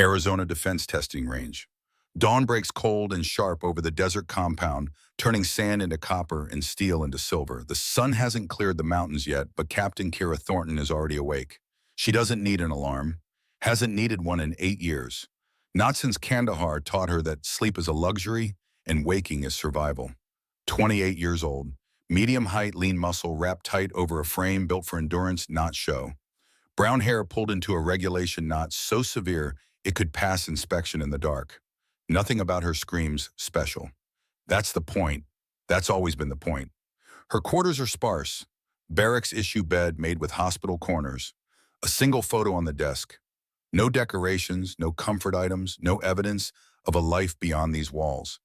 Arizona Defense Testing Range. Dawn breaks cold and sharp over the desert compound, turning sand into copper and steel into silver. The sun hasn't cleared the mountains yet, but Captain Kira Thornton is already awake. She doesn't need an alarm, hasn't needed one in 8 years. Not since Kandahar taught her that sleep is a luxury and waking is survival. 28 years old, medium height, lean muscle wrapped tight over a frame built for endurance, not show. Brown hair pulled into a regulation knot so severe it could pass inspection in the dark. Nothing about her screams special. That's the point. That's always been the point. Her quarters are sparse. Barracks issue bed made with hospital corners. A single photo on the desk. No decorations, no comfort items, no evidence of a life beyond these walls.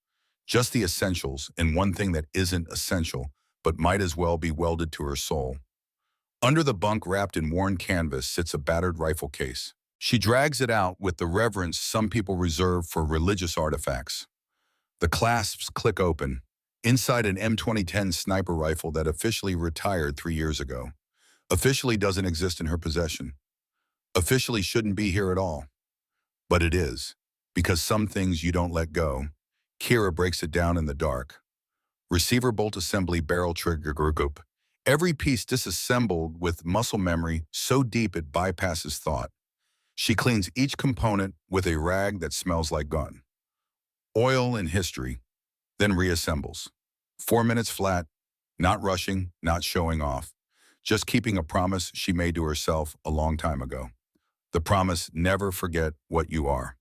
Just the essentials and one thing that isn't essential, but might as well be welded to her soul. Under the bunk wrapped in worn canvas sits a battered rifle case. She drags it out with the reverence some people reserve for religious artifacts. The clasps click open, inside an M2010 sniper rifle that officially retired 3 years ago. Officially doesn't exist in her possession. Officially shouldn't be here at all. But it is, because some things you don't let go. Kira breaks it down in the dark. Receiver bolt assembly, barrel trigger group. Every piece disassembled with muscle memory so deep it bypasses thought. She cleans each component with a rag that smells like gun. Oil and history, then reassembles. 4 minutes flat, not rushing, not showing off. Just keeping a promise she made to herself a long time ago. The promise, never forget what you are.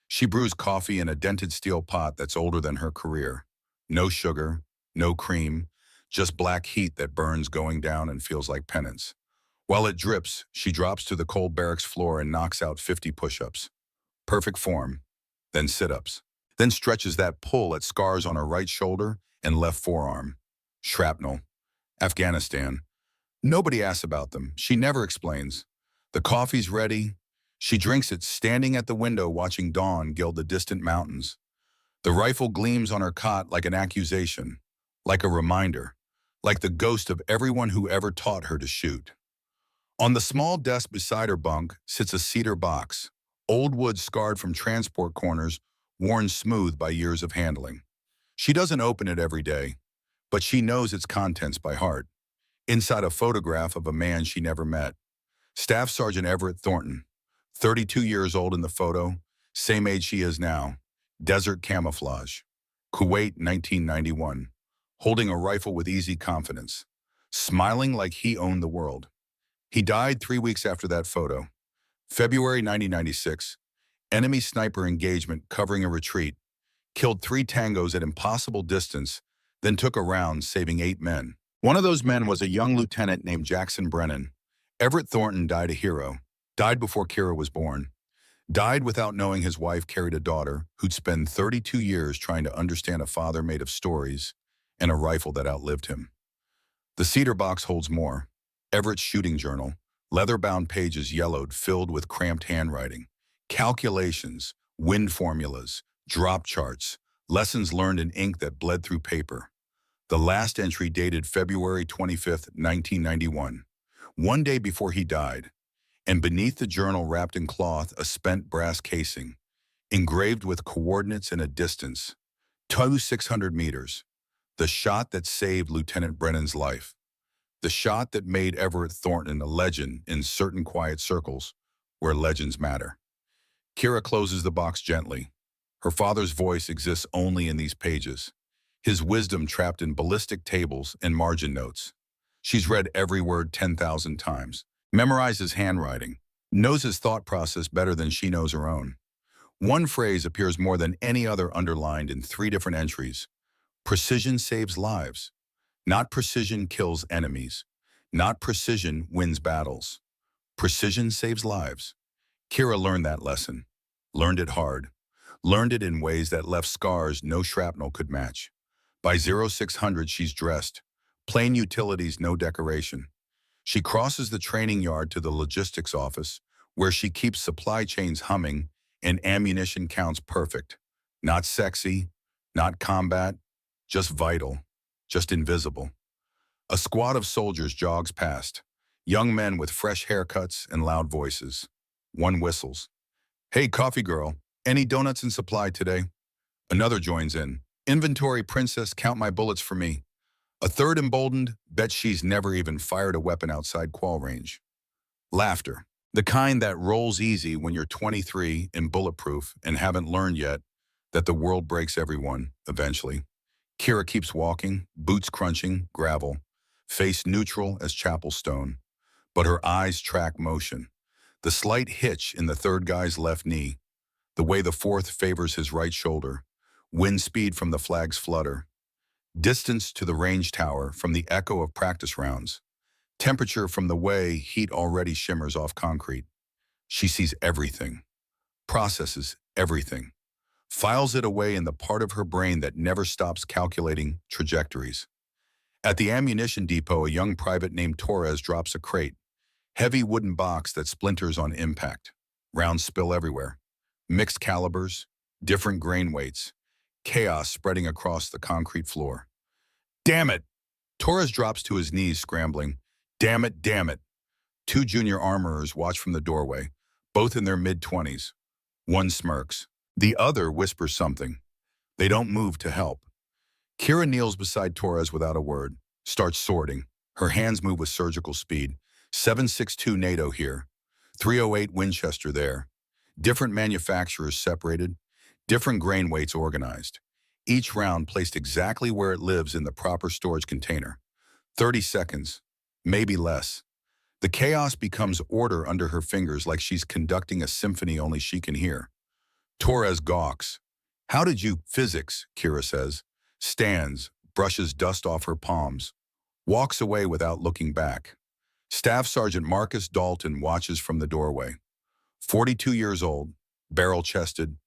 She brews coffee in a dented steel pot that's older than her career. No sugar, no cream, just black heat that burns going down and feels like penance. While it drips, she drops to the cold barracks floor and knocks out 50 push-ups. Perfect form. Then sit-ups. Then stretches that pull at scars on her right shoulder and left forearm. Shrapnel. Afghanistan. Nobody asks about them. She never explains. The coffee's ready. She drinks it standing at the window watching dawn gild the distant mountains. The rifle gleams on her cot like an accusation, like a reminder, like the ghost of everyone who ever taught her to shoot. On the small desk beside her bunk sits a cedar box, old wood scarred from transport corners, worn smooth by years of handling. She doesn't open it every day, but she knows its contents by heart. Inside a photograph of a man she never met. Staff Sergeant Everett Thornton, 32 years old in the photo, same age she is now. Desert camouflage. Kuwait, 1991. Holding a rifle with easy confidence. Smiling like he owned the world. He died 3 weeks after that photo. February 1996. Enemy sniper engagement covering a retreat. Killed 3 tangos at impossible distance, then took a round, saving 8 men. One of those men was a young lieutenant named Jackson Brennan. Everett Thornton died a hero. Died before Kira was born. Died without knowing his wife carried a daughter who'd spend 32 years trying to understand a father made of stories and a rifle that outlived him. The cedar box holds more. Everett's shooting journal, leather-bound pages yellowed, filled with cramped handwriting. Calculations, wind formulas, drop charts, lessons learned in ink that bled through paper. The last entry dated February 25th, 1991, one day before he died, and beneath the journal wrapped in cloth a spent brass casing, engraved with coordinates and a distance, 600 meters, the shot that saved Lieutenant Brennan's life. The shot that made Everett Thornton a legend in certain quiet circles where legends matter. Kira closes the box gently. Her father's voice exists only in these pages, his wisdom trapped in ballistic tables and margin notes. She's read every word 10,000 times, memorized his handwriting, knows his thought process better than she knows her own. One phrase appears more than any other underlined in 3 different entries. Precision saves lives. Not precision kills enemies. Not precision wins battles. Precision saves lives. Kira learned that lesson. Learned it hard. Learned it in ways that left scars no shrapnel could match. By 0600 she's dressed. Plain utilities, no decoration. She crosses the training yard to the logistics office, where she keeps supply chains humming and ammunition counts perfect. Not sexy, not combat, just vital. Just invisible. A squad of soldiers jogs past, young men with fresh haircuts and loud voices. One whistles. Hey, coffee girl, any donuts in supply today? Another joins in. Inventory princess, count my bullets for me. A third emboldened, bet she's never even fired a weapon outside qual range. Laughter. The kind that rolls easy when you're 23 and bulletproof and haven't learned yet that the world breaks everyone, eventually. Kira keeps walking, boots crunching, gravel, face neutral as chapel stone, but her eyes track motion. The slight hitch in the third guy's left knee, the way the fourth favors his right shoulder, wind speed from the flag's flutter, distance to the range tower from the echo of practice rounds, temperature from the way heat already shimmers off concrete. She sees everything, processes everything, files it away in the part of her brain that never stops calculating trajectories. At the ammunition depot, a young private named Torres drops a crate, heavy wooden box that splinters on impact. Rounds spill everywhere. Mixed calibers, different grain weights, chaos spreading across the concrete floor. Damn it! Torres drops to his knees, scrambling. Damn it, damn it. Two junior armorers watch from the doorway, both in their mid-20s. One smirks. The other whispers something. They don't move to help. Kira kneels beside Torres without a word, starts sorting. Her hands move with surgical speed. 7.62 NATO here, 308 Winchester there. Different manufacturers separated, different grain weights organized. Each round placed exactly where it lives in the proper storage container. 30 seconds, maybe less. The chaos becomes order under her fingers, like she's conducting a symphony only she can hear. Torres gawks. How did you physics, Kira says, stands, brushes dust off her palms, walks away without looking back. Staff Sergeant Marcus Dalton watches from the doorway. 42 years old, barrel-chested,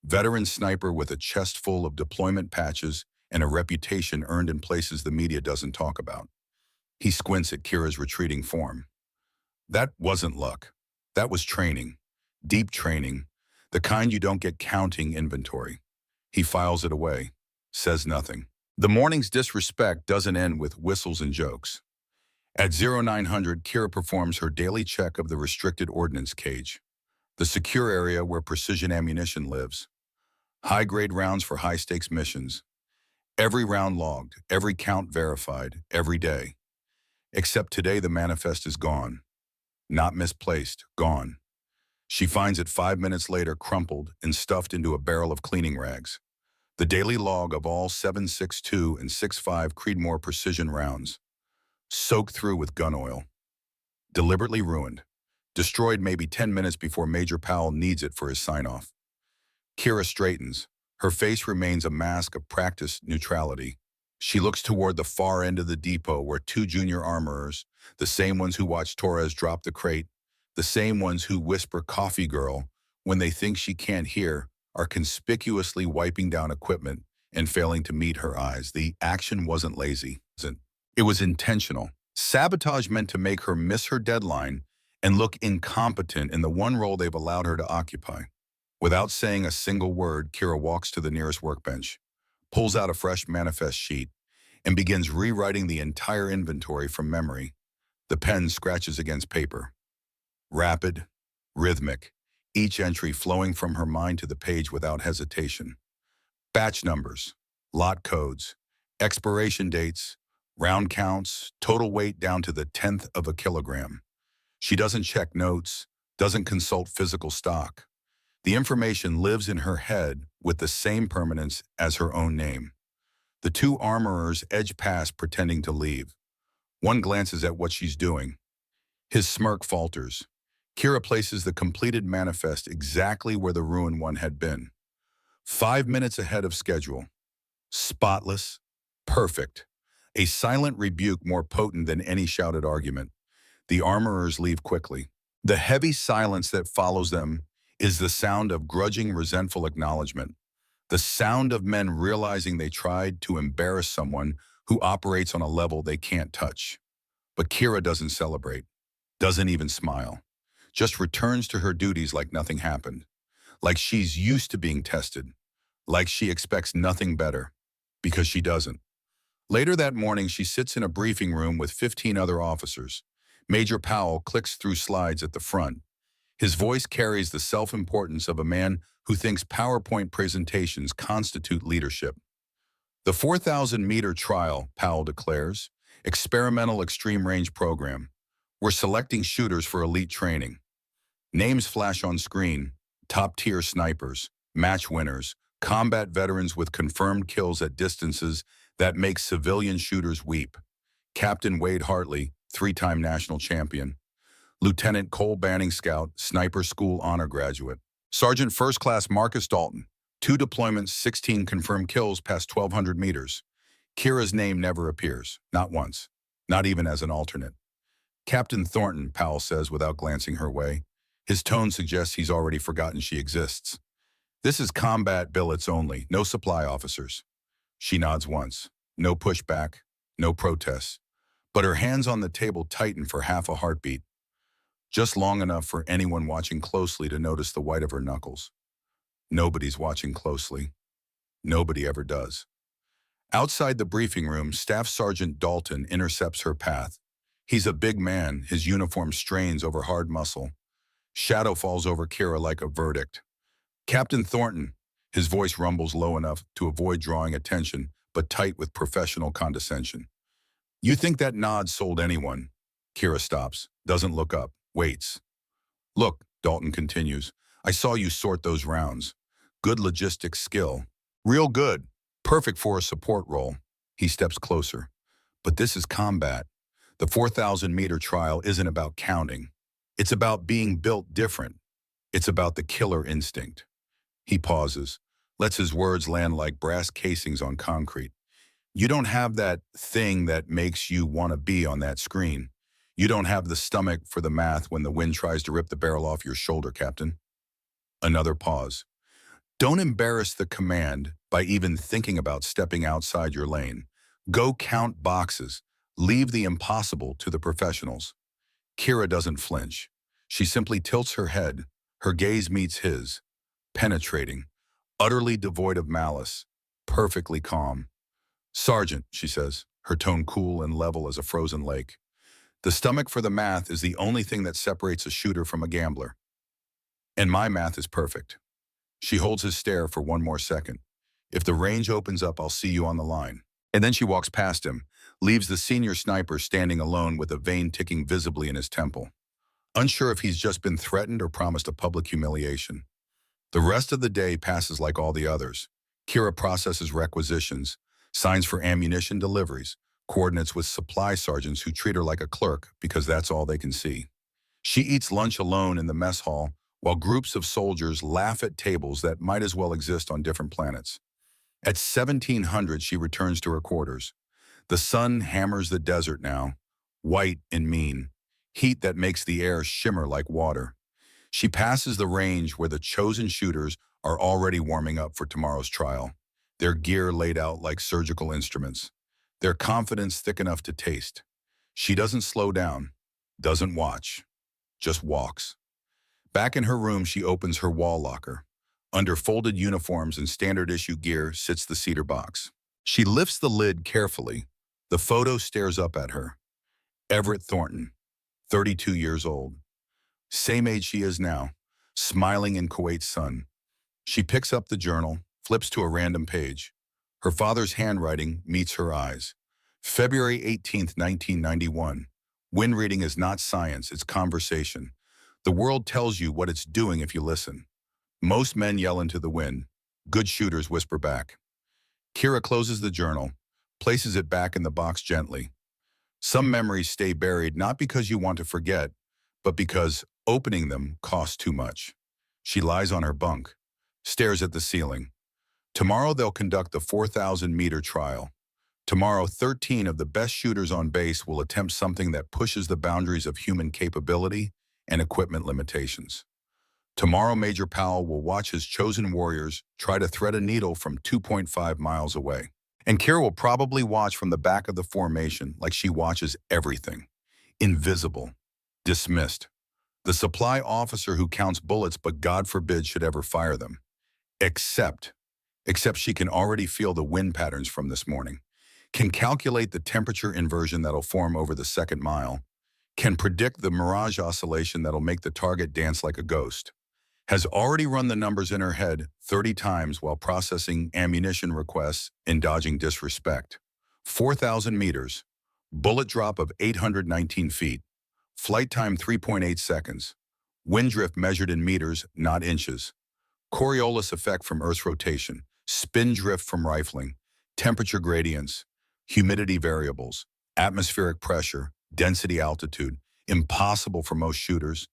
veteran sniper with a chest full of deployment patches and a reputation earned in places the media doesn't talk about. He squints at Kira's retreating form. That wasn't luck. That was training. Deep training. The kind you don't get counting inventory. He files it away, says nothing. The morning's disrespect doesn't end with whistles and jokes. At 0900, Kira performs her daily check of the restricted ordnance cage, the secure area where precision ammunition lives. High-grade rounds for high-stakes missions. Every round logged, every count verified, every day. Except today the manifest is gone. Not misplaced, gone. She finds it 5 minutes later crumpled and stuffed into a barrel of cleaning rags. The daily log of all 7.62 and 6.5 Creedmoor precision rounds. Soaked through with gun oil. Deliberately ruined. Destroyed maybe 10 minutes before Major Powell needs it for his sign-off. Kira straightens. Her face remains a mask of practiced neutrality. She looks toward the far end of the depot where two junior armorers, the same ones who watch Torres drop the crate, the same ones who whisper "coffee girl" when they think she can't hear, are conspicuously wiping down equipment and failing to meet her eyes. The action wasn't lazy. It was intentional. Sabotage meant to make her miss her deadline and look incompetent in the one role they've allowed her to occupy. Without saying a single word, Kira walks to the nearest workbench, pulls out a fresh manifest sheet, and begins rewriting the entire inventory from memory. The pen scratches against paper. Rapid, rhythmic, each entry flowing from her mind to the page without hesitation. Batch numbers, lot codes, expiration dates, round counts, total weight down to the 10th of a kilogram. She doesn't check notes, doesn't consult physical stock. The information lives in her head with the same permanence as her own name. The two armorers edge past, pretending to leave. One glances at what she's doing. His smirk falters. Kira places the completed manifest exactly where the ruined one had been. 5 minutes ahead of schedule. Spotless. Perfect. A silent rebuke more potent than any shouted argument. The armorers leave quickly. The heavy silence that follows them is the sound of grudging, resentful acknowledgement. The sound of men realizing they tried to embarrass someone who operates on a level they can't touch. But Kira doesn't celebrate, doesn't even smile, just returns to her duties like nothing happened, like she's used to being tested, like she expects nothing better, because she doesn't. Later that morning, she sits in a briefing room with 15 other officers. Major Powell clicks through slides at the front. His voice carries the self-importance of a man who thinks PowerPoint presentations constitute leadership. The 4,000-meter trial, Powell declares, experimental extreme range program. We're selecting shooters for elite training. Names flash on screen: top-tier snipers, match winners, combat veterans with confirmed kills at distances that make civilian shooters weep. Captain Wade Hartley, three-time national champion. Lieutenant Cole Banning Scout, Sniper School honor graduate. Sergeant First Class Marcus Dalton, 2 deployments, 16 confirmed kills past 1,200 meters. Kira's name never appears, not once, not even as an alternate. Captain Thornton, Powell says without glancing her way. His tone suggests he's already forgotten she exists. This is combat billets only, no supply officers. She nods once. No pushback, no protests. But her hands on the table tighten for half a heartbeat. Just long enough for anyone watching closely to notice the white of her knuckles. Nobody's watching closely. Nobody ever does. Outside the briefing room, Staff Sergeant Dalton intercepts her path. He's a big man, his uniform strains over hard muscle. Shadow falls over Kira like a verdict. Captain Thornton, his voice rumbles low enough to avoid drawing attention, but tight with professional condescension. You think that nod sold anyone? Kira stops, doesn't look up, waits. Look, Dalton continues, I saw you sort those rounds. Good logistics skill. Real good. Perfect for a support role. He steps closer. But this is combat. The 4,000-meter trial isn't about counting. It's about being built different. It's about the killer instinct. He pauses, lets his words land like brass casings on concrete. You don't have that thing that makes you want to be on that screen. You don't have the stomach for the math when the wind tries to rip the barrel off your shoulder, Captain. Another pause. Don't embarrass the command by even thinking about stepping outside your lane. Go count boxes. Leave the impossible to the professionals. Kira doesn't flinch. She simply tilts her head. Her gaze meets his, penetrating, utterly devoid of malice, perfectly calm. Sergeant, she says, her tone cool and level as a frozen lake. The stomach for the math is the only thing that separates a shooter from a gambler. And my math is perfect. She holds his stare for one more second. If the range opens up, I'll see you on the line. And then she walks past him, leaves the senior sniper standing alone with a vein ticking visibly in his temple. Unsure if he's just been threatened or promised a public humiliation. The rest of the day passes like all the others. Kira processes requisitions, signs for ammunition deliveries, coordinates with supply sergeants who treat her like a clerk because that's all they can see. She eats lunch alone in the mess hall while groups of soldiers laugh at tables that might as well exist on different planets. At 1700, she returns to her quarters. The sun hammers the desert now, white and mean, heat that makes the air shimmer like water. She passes the range where the chosen shooters are already warming up for tomorrow's trial, their gear laid out like surgical instruments, their confidence thick enough to taste. She doesn't slow down, doesn't watch, just walks. Back in her room, she opens her wall locker. Under folded uniforms and standard issue gear sits the cedar box. She lifts the lid carefully. The photo stares up at her. Everett Thornton, 32 years old. Same age she is now, smiling in Kuwait's sun. She picks up the journal, flips to a random page. Her father's handwriting meets her eyes. February 18th, 1991. Wind reading is not science, it's conversation. The world tells you what it's doing if you listen. Most men yell into the wind. Good shooters whisper back. Kira closes the journal, places it back in the box gently. Some memories stay buried not because you want to forget, but because opening them costs too much. She lies on her bunk, stares at the ceiling. Tomorrow they'll conduct the 4,000-meter trial. Tomorrow, 13 of the best shooters on base will attempt something that pushes the boundaries of human capability and equipment limitations. Tomorrow, Major Powell will watch his chosen warriors try to thread a needle from 2.5 miles away. And Kira will probably watch from the back of the formation like she watches everything. Invisible. Dismissed. The supply officer who counts bullets but God forbid should ever fire them. Except she can already feel the wind patterns from this morning. Can calculate the temperature inversion that'll form over the second mile. can predict the mirage oscillation that'll make the target dance like a ghost, has already run the numbers in her head 30 times while processing ammunition requests and dodging disrespect. 4,000 meters, bullet drop of 819 feet, flight time 3.8 seconds, wind drift measured in meters, not inches, Coriolis effect from Earth's rotation, spin drift from rifling, temperature gradients, humidity variables, atmospheric pressure, density altitude, impossible for most shooters,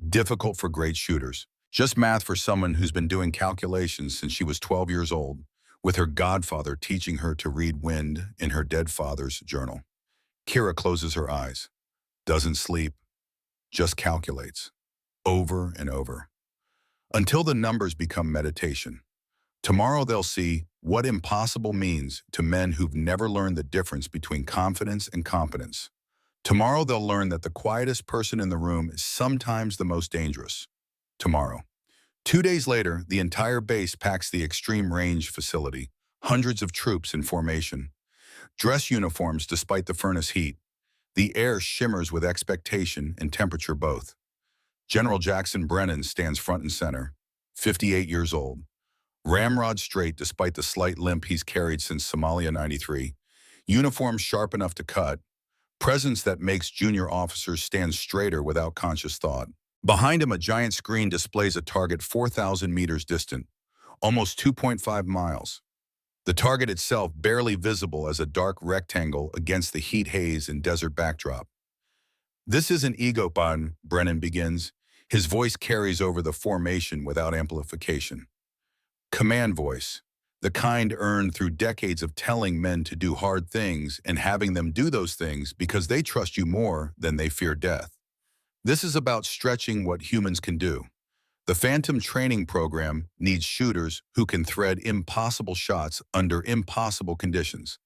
difficult for great shooters. Just math for someone who's been doing calculations since she was 12 years old, with her godfather teaching her to read wind in her dead father's journal. Kira closes her eyes, doesn't sleep, just calculates, over and over, until the numbers become meditation. Tomorrow they'll see what impossible means to men who've never learned the difference between confidence and competence. Tomorrow they'll learn that the quietest person in the room is sometimes the most dangerous. Tomorrow. 2 days later, the entire base packs the extreme range facility, hundreds of troops in formation. Dress uniforms despite the furnace heat. The air shimmers with expectation and temperature both. General Jackson Brennan stands front and center, 58 years old. Ramrod straight despite the slight limp he's carried since Somalia '93. Uniform sharp enough to cut. Presence that makes junior officers stand straighter without conscious thought. Behind him, a giant screen displays a target 4,000 meters distant, almost 2.5 miles. The target itself barely visible as a dark rectangle against the heat haze and desert backdrop. This isn't ego, Brennan begins. His voice carries over the formation without amplification. Command voice, the kind earned through decades of telling men to do hard things and having them do those things because they trust you more than they fear death. This is about stretching what humans can do. The Phantom training program needs shooters who can thread impossible shots under impossible conditions.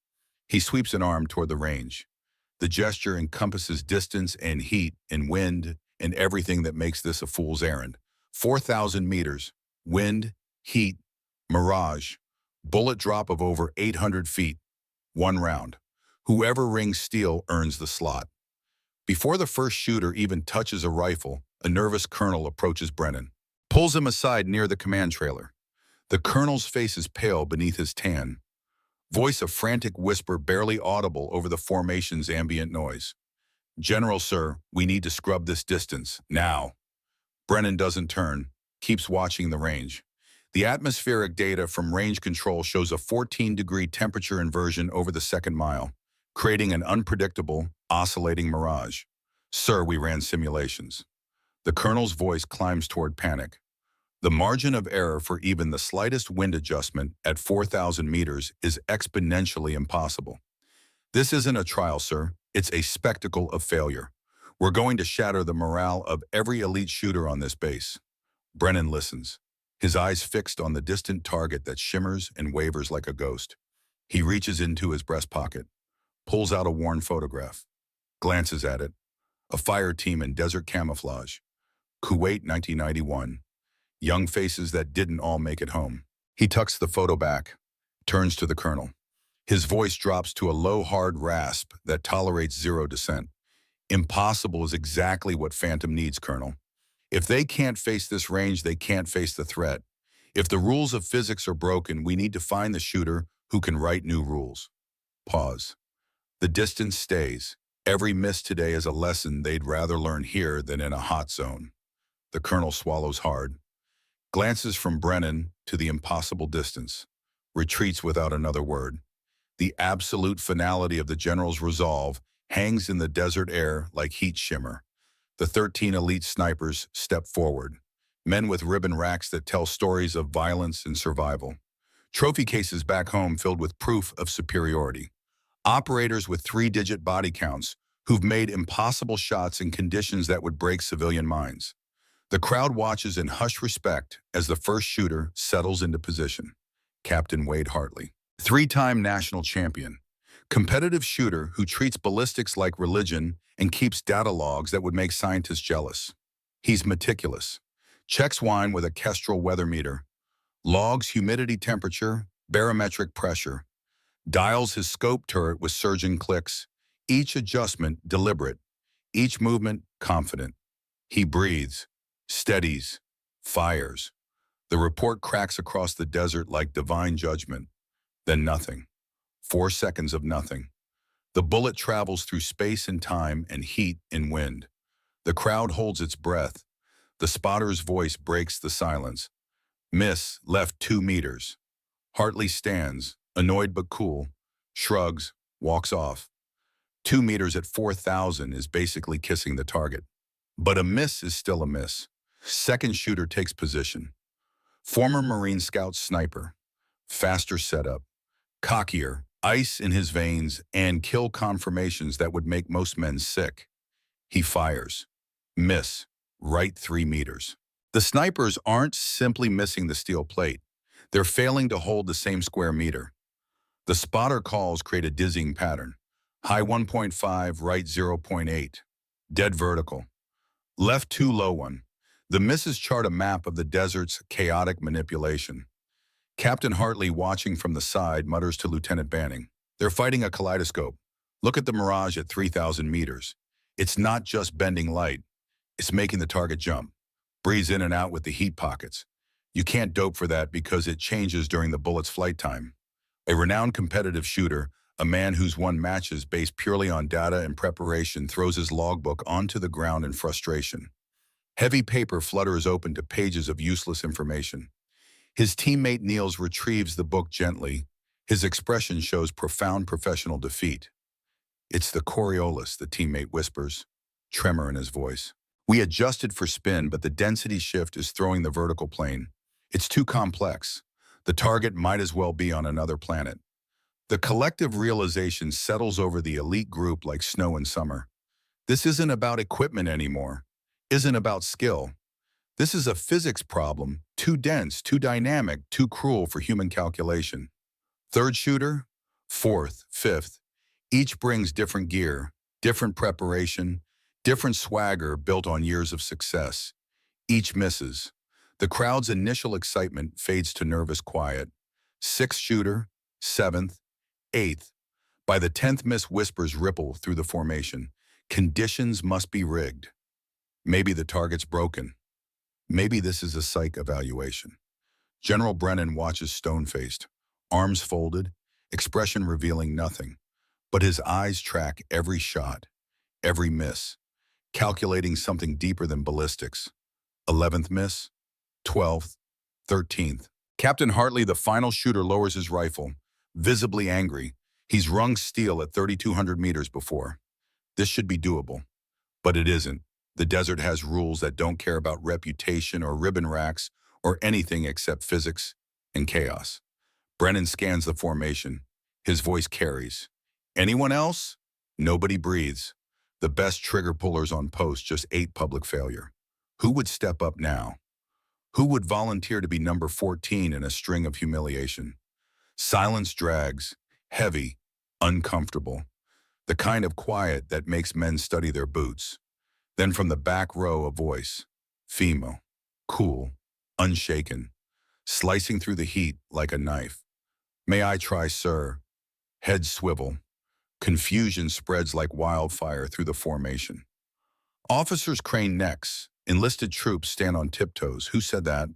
He sweeps an arm toward the range. The gesture encompasses distance and heat and wind and everything that makes this a fool's errand. 4,000 meters, wind, heat, mirage, bullet drop of over 800 feet, 1 round. Whoever rings steel earns the slot. Before the first shooter even touches a rifle, a nervous colonel approaches Brennan, pulls him aside near the command trailer. The colonel's face is pale beneath his tan, voice a frantic whisper barely audible over the formation's ambient noise. General, sir, we need to scrub this distance, now. Brennan doesn't turn, keeps watching the range. The atmospheric data from range control shows a 14-degree temperature inversion over the second mile, creating an unpredictable, oscillating mirage. Sir, we ran simulations. The colonel's voice climbs toward panic. The margin of error for even the slightest wind adjustment at 4,000 meters is exponentially impossible. This isn't a trial, sir. It's a spectacle of failure. We're going to shatter the morale of every elite shooter on this base. Brennan listens, his eyes fixed on the distant target that shimmers and wavers like a ghost. He reaches into his breast pocket, pulls out a worn photograph, glances at it. A fire team in desert camouflage. Kuwait, 1991. Young faces that didn't all make it home. He tucks the photo back, turns to the colonel. His voice drops to a low, hard rasp that tolerates zero dissent. Impossible is exactly what Phantom needs, Colonel. If they can't face this range, they can't face the threat. If the rules of physics are broken, we need to find the shooter who can write new rules. Pause. The distance stays. Every miss today is a lesson they'd rather learn here than in a hot zone. The colonel swallows hard, glances from Brennan to the impossible distance, retreats without another word. The absolute finality of the general's resolve hangs in the desert air like heat shimmer. The 13 elite snipers step forward, men with ribbon racks that tell stories of violence and survival. Trophy cases back home filled with proof of superiority. Operators with 3-digit body counts who've made impossible shots in conditions that would break civilian minds. The crowd watches in hushed respect as the first shooter settles into position. Captain Wade Hartley, 3-time national champion, competitive shooter who treats ballistics like religion and keeps data logs that would make scientists jealous. He's meticulous, checks wine with a Kestrel weather meter, logs humidity temperature, barometric pressure, dials his scope turret with surging clicks, each adjustment deliberate, Each movement, confident. He breathes, steadies, fires. The report cracks across the desert like divine judgment. Then nothing. 4 seconds of nothing. The bullet travels through space and time and heat and wind. The crowd holds its breath. The spotter's voice breaks the silence. Miss, left 2 meters. Hartley stands, annoyed but cool, shrugs, walks off. 2 meters at 4,000 is basically kissing the target. But a miss is still a miss. Second shooter takes position. Former Marine Scout sniper. Faster setup. Cockier, ice in his veins, and kill confirmations that would make most men sick. He fires. Miss. Right 3 meters. The snipers aren't simply missing the steel plate. They're failing to hold the same square meter. The spotter calls create a dizzying pattern. High 1.5, right 0.8. Dead vertical. Left 2, low 1. The misses chart a map of the desert's chaotic manipulation. Captain Hartley, watching from the side, mutters to Lieutenant Banning. They're fighting a kaleidoscope. Look at the mirage at 3,000 meters. It's not just bending light. It's making the target jump. Breathes in and out with the heat pockets. You can't dope for that because it changes during the bullet's flight time. A renowned competitive shooter, a man who's won matches based purely on data and preparation, throws his logbook onto the ground in frustration. Heavy paper flutters open to pages of useless information. His teammate Niels retrieves the book gently. His expression shows profound professional defeat. It's the Coriolis, the teammate whispers, tremor in his voice. We adjusted for spin, but the density shift is throwing the vertical plane. It's too complex. The target might as well be on another planet. The collective realization settles over the elite group like snow in summer. This isn't about equipment anymore. Isn't about skill. This is a physics problem, too dense, too dynamic, too cruel for human calculation. Third shooter, fourth, fifth, each brings different gear, different preparation, different swagger built on years of success. Each misses. The crowd's initial excitement fades to nervous quiet. Sixth shooter, seventh, eighth. By the 10th miss, whispers ripple through the formation. Conditions must be rigged. Maybe the target's broken. Maybe this is a psych evaluation. General Brennan watches stone-faced, arms folded, expression revealing nothing. But his eyes track every shot, every miss, calculating something deeper than ballistics. 11th miss, 12th, 13th. Captain Hartley, the final shooter, lowers his rifle, visibly angry. He's rung steel at 3,200 meters before. This should be doable. But it isn't. The desert has rules that don't care about reputation or ribbon racks or anything except physics and chaos. Brennan scans the formation. His voice carries. Anyone else? Nobody breathes. The best trigger pullers on post just ate public failure. Who would step up now? Who would volunteer to be number 14 in a string of humiliation? Silence drags, heavy, uncomfortable. The kind of quiet that makes men study their boots. Then from the back row, a voice. Female, cool, unshaken, slicing through the heat like a knife. May I try, sir? Head swivel. Confusion spreads like wildfire through the formation. Officers crane necks. Enlisted troops stand on tiptoes. Who said that?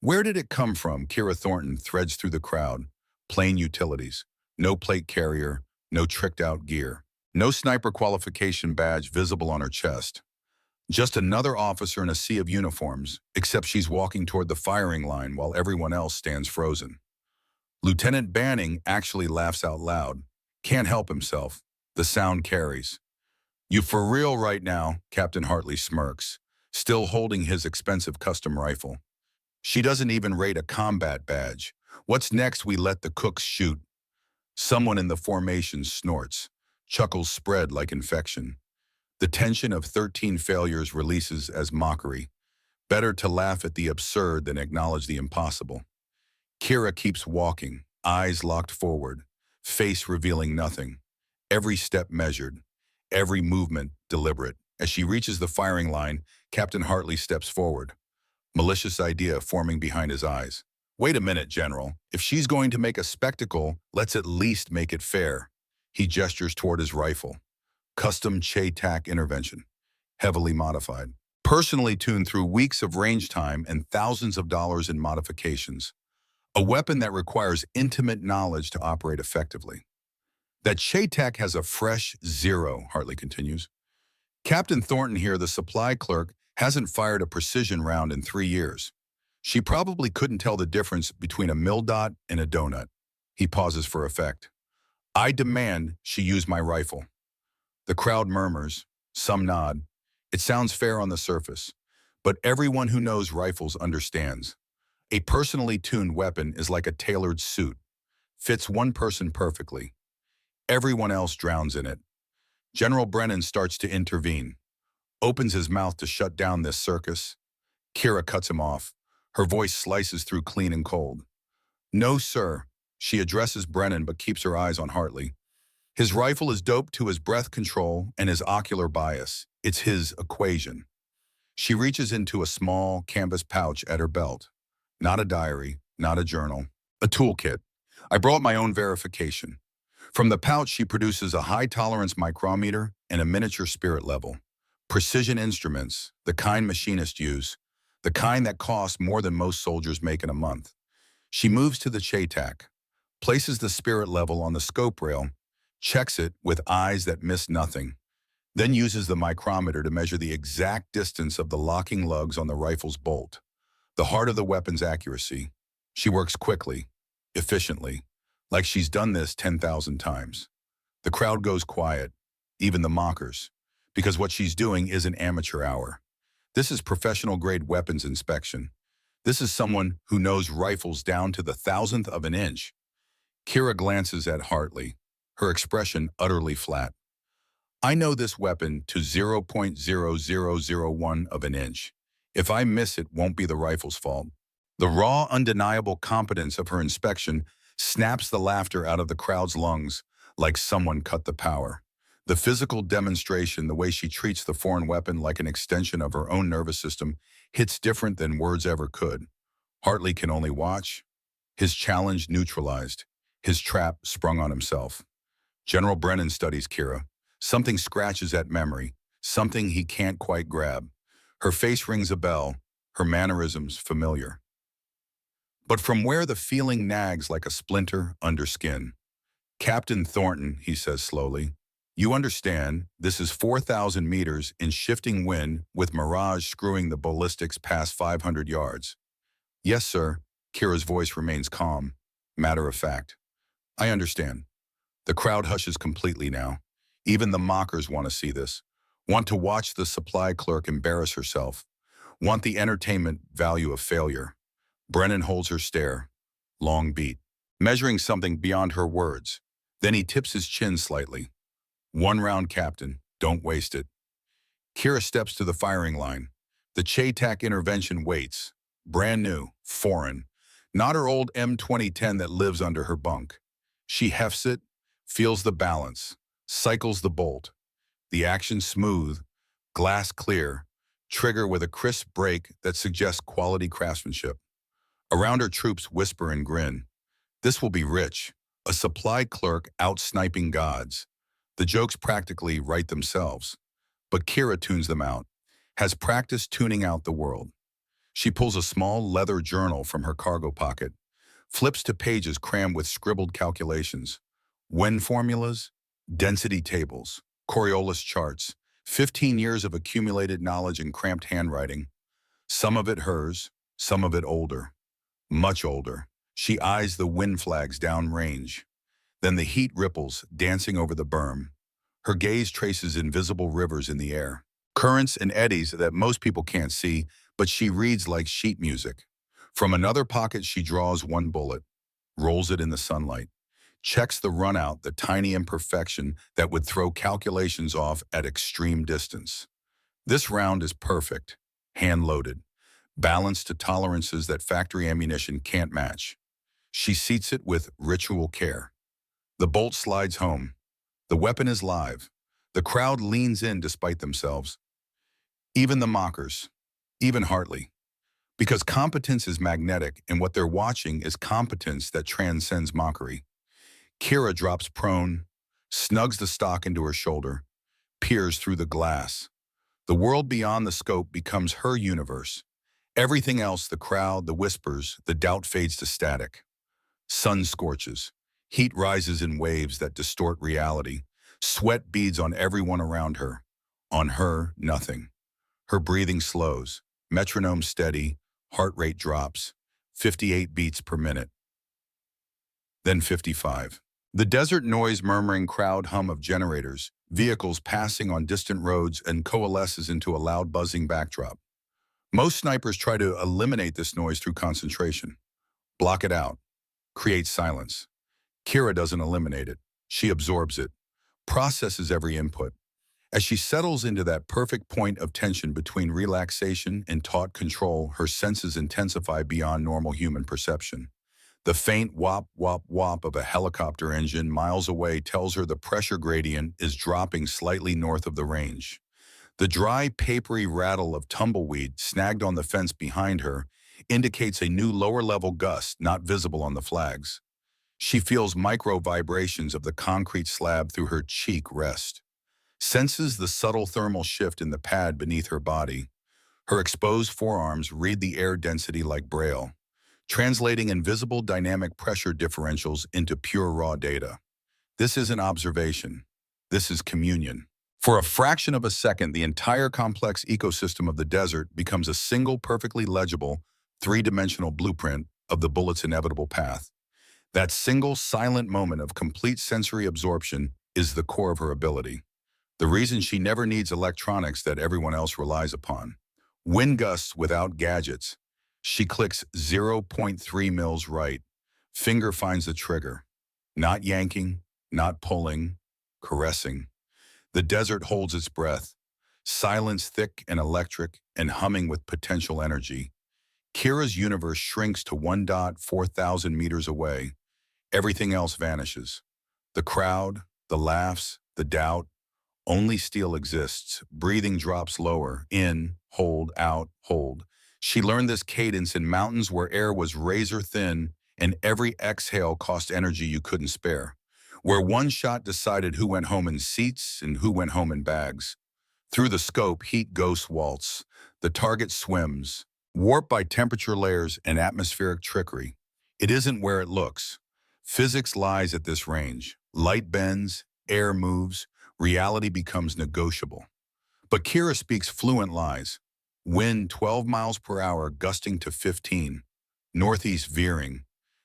Where did it come from? Kira Thornton threads through the crowd. Plain utilities. No plate carrier, no tricked-out gear. No sniper qualification badge visible on her chest. Just another officer in a sea of uniforms, except she's walking toward the firing line while everyone else stands frozen. Lieutenant Banning actually laughs out loud. Can't help himself. The sound carries. You for real right now? Captain Hartley smirks, still holding his expensive custom rifle. She doesn't even rate a combat badge. What's next? We let the cooks shoot. Someone in the formation snorts. Chuckles spread like infection. The tension of 13 failures releases as mockery. Better to laugh at the absurd than acknowledge the impossible. Kira keeps walking, eyes locked forward, face revealing nothing. Every step measured, every movement deliberate. As she reaches the firing line, Captain Hartley steps forward. Malicious idea forming behind his eyes. Wait a minute, General. If she's going to make a spectacle, let's at least make it fair. He gestures toward his rifle. Custom Che-TAC intervention, heavily modified. Personally tuned through weeks of range time and thousands of dollars in modifications. A weapon that requires intimate knowledge to operate effectively. That Che-TAC has a fresh zero, Hartley continues. Captain Thornton here, the supply clerk, hasn't fired a precision round in 3 years. She probably couldn't tell the difference between a mill dot and a donut. He pauses for effect. I demand she use my rifle. The crowd murmurs. Some nod. It sounds fair on the surface, but everyone who knows rifles understands. A personally tuned weapon is like a tailored suit. Fits one person perfectly. Everyone else drowns in it. General Brennan starts to intervene. Opens his mouth to shut down this circus. Kira cuts him off. Her voice slices through clean and cold. No, sir. She addresses Brennan but keeps her eyes on Hartley. His rifle is doped to his breath control and his ocular bias. It's his equation. She reaches into a small canvas pouch at her belt. Not a diary, not a journal, a toolkit. I brought my own verification. From the pouch, she produces a high-tolerance micrometer and a miniature spirit level. Precision instruments, the kind machinists use, the kind that cost more than most soldiers make in a month. She moves to the Che-TAC, places the spirit level on the scope rail, checks it with eyes that miss nothing, then uses the micrometer to measure the exact distance of the locking lugs on the rifle's bolt. The heart of the weapon's accuracy. She works quickly, efficiently, like she's done this 10,000 times. The crowd goes quiet, even the mockers, because what she's doing isn't amateur hour. This is professional-grade weapons inspection. This is someone who knows rifles down to the thousandth of an inch. Kira glances at Hartley, her expression utterly flat. I know this weapon to 0.0001 of an inch. If I miss it, won't be the rifle's fault. The raw, undeniable competence of her inspection snaps the laughter out of the crowd's lungs like someone cut the power. The physical demonstration, the way she treats the foreign weapon like an extension of her own nervous system, hits different than words ever could. Hartley can only watch, his challenge neutralized, his trap sprung on himself. General Brennan studies Kira. Something scratches at memory, something he can't quite grab. Her face rings a bell, her mannerisms familiar. But from where the feeling nags like a splinter under skin. Captain Thornton, he says slowly, you understand, this is 4,000 meters in shifting wind with mirage screwing the ballistics past 500 yards. Yes, sir. Kira's voice remains calm, matter of fact. I understand. The crowd hushes completely now. Even the mockers want to see this, want to watch the supply clerk embarrass herself, want the entertainment value of failure. Brennan holds her stare, long beat, measuring something beyond her words. Then he tips his chin slightly. One round, Captain. Don't waste it. Kira steps to the firing line. The Che-TAC intervention waits. Brand new, foreign. Not her old M2010 that lives under her bunk. She hefts it, feels the balance, cycles the bolt. The action smooth, glass clear, trigger with a crisp break that suggests quality craftsmanship. Around her troops whisper and grin. This will be rich. A supply clerk out-sniping gods. The jokes practically write themselves. But Kira tunes them out, has practiced tuning out the world. She pulls a small leather journal from her cargo pocket, flips to pages crammed with scribbled calculations. Wind formulas, density tables, Coriolis charts, 15 years of accumulated knowledge in cramped handwriting. Some of it hers, some of it older. Much older. She eyes the wind flags downrange. Then the heat ripples, dancing over the berm. Her gaze traces invisible rivers in the air. Currents and eddies that most people can't see, but she reads like sheet music. From another pocket, she draws one bullet, rolls it in the sunlight, checks the runout, the tiny imperfection that would throw calculations off at extreme distance. This round is perfect, hand-loaded, balanced to tolerances that factory ammunition can't match. She seats it with ritual care. The bolt slides home. The weapon is live. The crowd leans in despite themselves. Even the mockers, even Hartley. Because competence is magnetic, and what they're watching is competence that transcends mockery. Kira drops prone, snugs the stock into her shoulder, peers through the glass. The world beyond the scope becomes her universe. Everything else, the crowd, the whispers, the doubt fades to static. Sun scorches. Heat rises in waves that distort reality. Sweat beads on everyone around her. On her, nothing. Her breathing slows. Metronome steady. Heart rate drops. 58 beats per minute. Then 55. The desert noise murmuring crowd hum of generators, vehicles passing on distant roads, and coalesces into a loud buzzing backdrop. Most snipers try to eliminate this noise through concentration. Block it out. Create silence. Kira doesn't eliminate it. She absorbs it, processes every input. As she settles into that perfect point of tension between relaxation and taut control, her senses intensify beyond normal human perception. The faint whop, whop, whop of a helicopter engine miles away tells her the pressure gradient is dropping slightly north of the range. The dry, papery rattle of tumbleweed snagged on the fence behind her indicates a new lower-level gust not visible on the flags. She feels micro-vibrations of the concrete slab through her cheek rest. Senses the subtle thermal shift in the pad beneath her body. Her exposed forearms read the air density like braille, translating invisible dynamic pressure differentials into pure raw data. This isn't observation. This is communion. For a fraction of a second, the entire complex ecosystem of the desert becomes a single perfectly legible, three-dimensional blueprint of the bullet's inevitable path. That single silent moment of complete sensory absorption is the core of her ability. The reason she never needs electronics that everyone else relies upon. Wind gusts without gadgets. She clicks 0.3 mils right. Finger finds the trigger. Not yanking, not pulling, caressing. The desert holds its breath. Silence thick and electric and humming with potential energy. Kira's universe shrinks to 1.4 thousand meters away. Everything else vanishes. The crowd, the laughs, the doubt. Only steel exists. Breathing drops lower. In, hold, out, hold. She learned this cadence in mountains where air was razor thin and every exhale cost energy you couldn't spare. Where one shot decided who went home in seats and who went home in bags. Through the scope, heat ghosts waltz. The target swims, warped by temperature layers and atmospheric trickery. It isn't where it looks. Physics lies at this range. Light bends, air moves, reality becomes negotiable. But Kira speaks fluent lies. Wind 12 miles per hour gusting to 15. Northeast veering.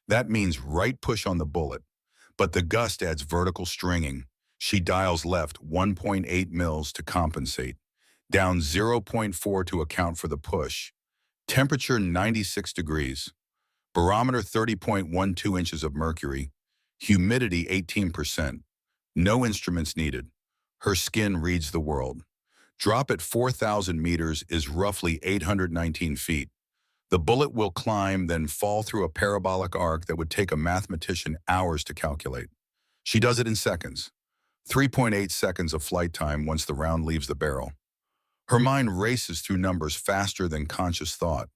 That means right push on the bullet. But the gust adds vertical stringing. She dials left 1.8 mils to compensate. Down 0.4 to account for the push. Temperature 96 degrees. Barometer 30.12 inches of mercury. Humidity 18%. No instruments needed. Her skin reads the world. Drop at 4,000 meters is roughly 819 feet. The bullet will climb, then fall through a parabolic arc that would take a mathematician hours to calculate. She does it in seconds. 3.8 seconds of flight time once the round leaves the barrel. Her mind races through numbers faster than conscious thought.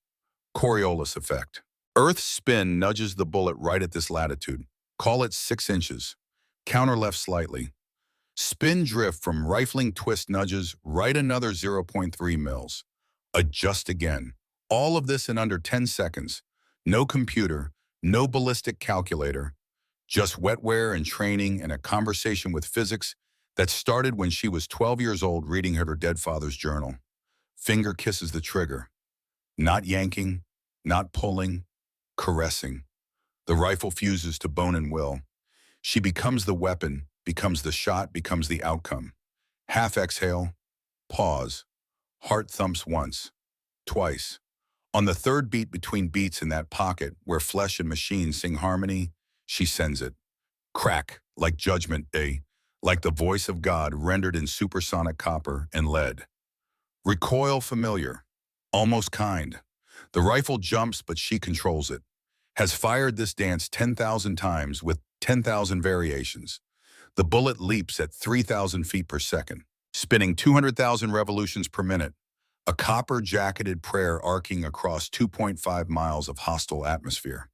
Coriolis effect. Earth's spin nudges the bullet right at this latitude. Call it 6 inches. Counter left slightly. Spin drift from rifling twist nudges right another 0.3 mils. Adjust again. All of this in under 10 seconds. No computer, no ballistic calculator, just wetware and training and a conversation with physics that started when she was 12 years old reading her dead father's journal. Finger kisses the trigger. Not yanking, not pulling, caressing. The rifle fuses to bone and will. She becomes the weapon, becomes the shot, becomes the outcome. Half exhale, pause. Heart thumps once, twice. On the third beat between beats in that pocket where flesh and machine sing harmony, she sends it. Crack, like Judgment Day, like the voice of God rendered in supersonic copper and lead. Recoil familiar, almost kind. The rifle jumps, but she controls it. Has fired this dance 10,000 times with 10,000 variations. The bullet leaps at 3,000 feet per second, spinning 200,000 revolutions per minute. A copper-jacketed prayer arcing across 2.5 miles of hostile atmosphere.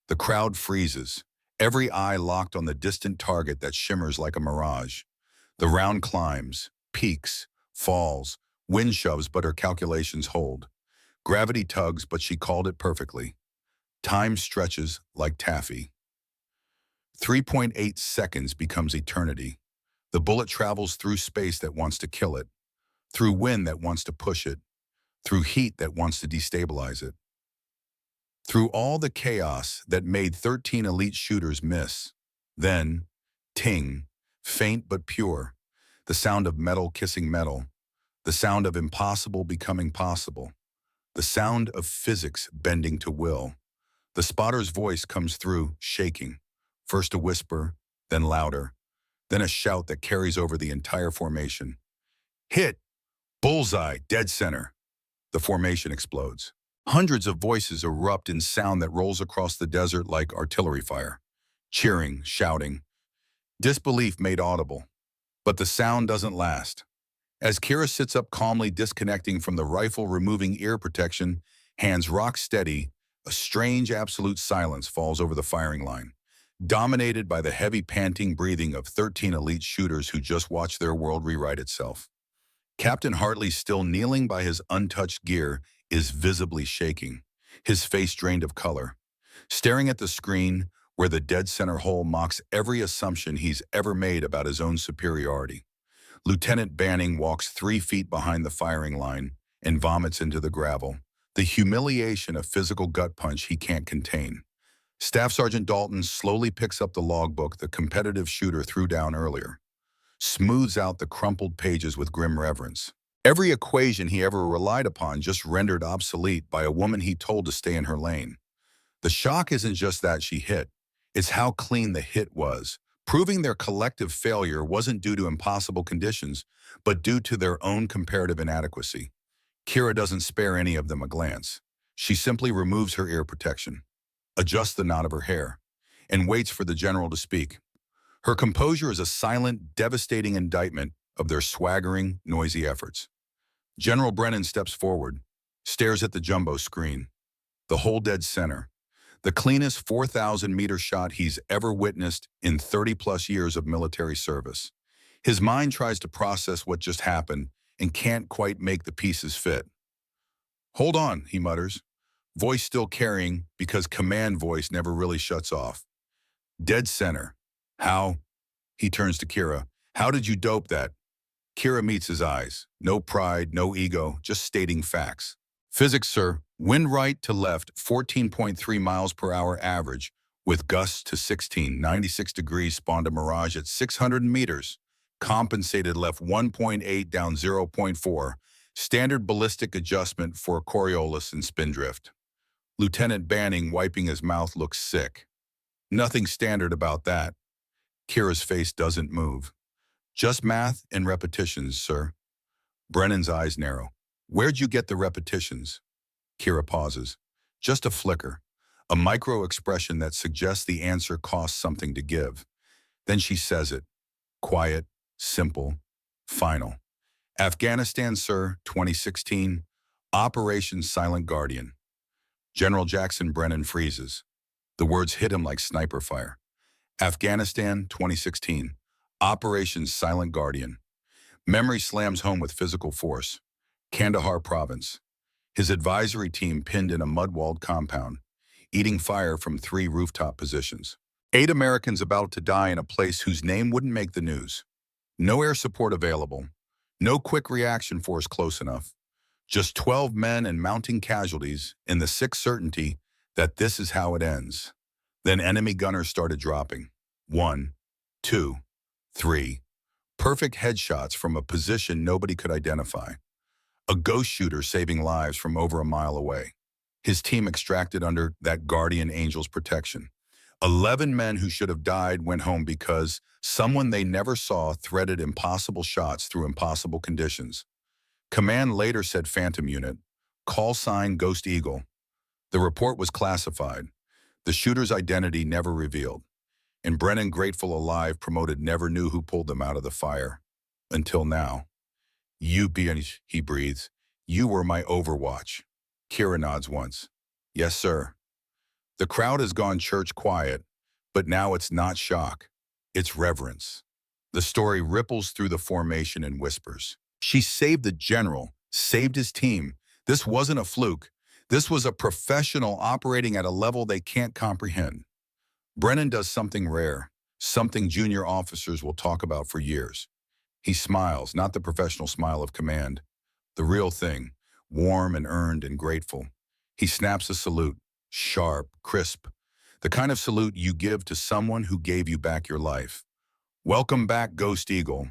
The crowd freezes, every eye locked on the distant target that shimmers like a mirage. The round climbs, Peaks, falls, wind shoves, but her calculations hold. Gravity tugs, but she called it perfectly. Time stretches like taffy. 3.8 seconds becomes eternity. The bullet travels through space that wants to kill it, through wind that wants to push it, through heat that wants to destabilize it, through all the chaos that made 13 elite shooters miss. Then, ting, faint but pure, the sound of metal kissing metal, the sound of impossible becoming possible, the sound of physics bending to will. The spotter's voice comes through, shaking, first a whisper, then louder, then a shout that carries over the entire formation. Hit! Bullseye! Dead center! The formation explodes. Hundreds of voices erupt in sound that rolls across the desert like artillery fire. Cheering, shouting, disbelief made audible. But the sound doesn't last. As Kira sits up calmly, disconnecting from the rifle, removing ear protection, hands rock steady, a strange absolute silence falls over the firing line, dominated by the heavy panting breathing of 13 elite shooters who just watched their world rewrite itself. Captain Hartley, still kneeling by his untouched gear, is visibly shaking, his face drained of color, staring at the screen where the dead center hole mocks every assumption he's ever made about his own superiority. Lieutenant Banning walks 3 feet behind the firing line and vomits into the gravel, the humiliation of physical gut punch he can't contain. Staff Sergeant Dalton slowly picks up the logbook the competitive shooter threw down earlier, smooths out the crumpled pages with grim reverence. Every equation he ever relied upon just rendered obsolete by a woman he told to stay in her lane. The shock isn't just that she hit, it's how clean the hit was, proving their collective failure wasn't due to impossible conditions, but due to their own comparative inadequacy. Kira doesn't spare any of them a glance. She simply removes her ear protection, adjusts the knot of her hair, and waits for the general to speak. Her composure is a silent, devastating indictment of their swaggering, noisy efforts. General Brennan steps forward, stares at the jumbo screen. The hole dead center. The cleanest 4,000-meter shot he's ever witnessed in 30-plus years of military service. His mind tries to process what just happened and can't quite make the pieces fit. "Hold on," he mutters, voice still carrying because command voice never really shuts off. "Dead center. How?" He turns to Kira. "How did you dope that?" Kira meets his eyes. No pride, no ego, just stating facts. "Physics, sir. Wind right to left, 14.3 miles per hour average, with gusts to 16, 96 degrees, spawned a mirage at 600 meters. Compensated left 1.8, down 0.4. Standard ballistic adjustment for Coriolis and spindrift." Lieutenant Banning, wiping his mouth, looks sick. "Nothing standard about that." Kira's face doesn't move. "Just math and repetitions, sir." Brennan's eyes narrow. "Where'd you get the repetitions?" Kira pauses. Just a flicker, a micro-expression that suggests the answer costs something to give. Then she says it. Quiet, simple, final. "Afghanistan, sir, 2016. Operation Silent Guardian." General Jackson Brennan freezes. The words hit him like sniper fire. "Afghanistan, 2016. Operation Silent Guardian." Memory slams home with physical force. Kandahar province. His advisory team pinned in a mud-walled compound, eating fire from 3 rooftop positions. 8 Americans about to die in a place whose name wouldn't make the news. No air support available. No quick reaction force close enough. Just 12 men and mounting casualties in the sick certainty that this is how it ends. Then enemy gunners started dropping. 1, 2, 3. Perfect headshots from a position nobody could identify. A ghost shooter saving lives from over a mile away. His team extracted under that guardian angel's protection. 11 men who should have died went home because someone they never saw threaded impossible shots through impossible conditions. Command later said Phantom Unit, call sign Ghost Eagle. The report was classified. The shooter's identity never revealed. And Brennan, grateful alive, promoted, never knew who pulled them out of the fire. Until now. "You being," he breathes. "You were my overwatch." Kira nods once. "Yes, sir." The crowd has gone church quiet, but now it's not shock. It's reverence. The story ripples through the formation in whispers. She saved the general, saved his team. This wasn't a fluke. This was a professional operating at a level they can't comprehend. Brennan does something rare, something junior officers will talk about for years. He smiles, not the professional smile of command, the real thing, warm and earned and grateful. He snaps a salute, sharp, crisp, the kind of salute you give to someone who gave you back your life. Welcome back, Ghost Eagle.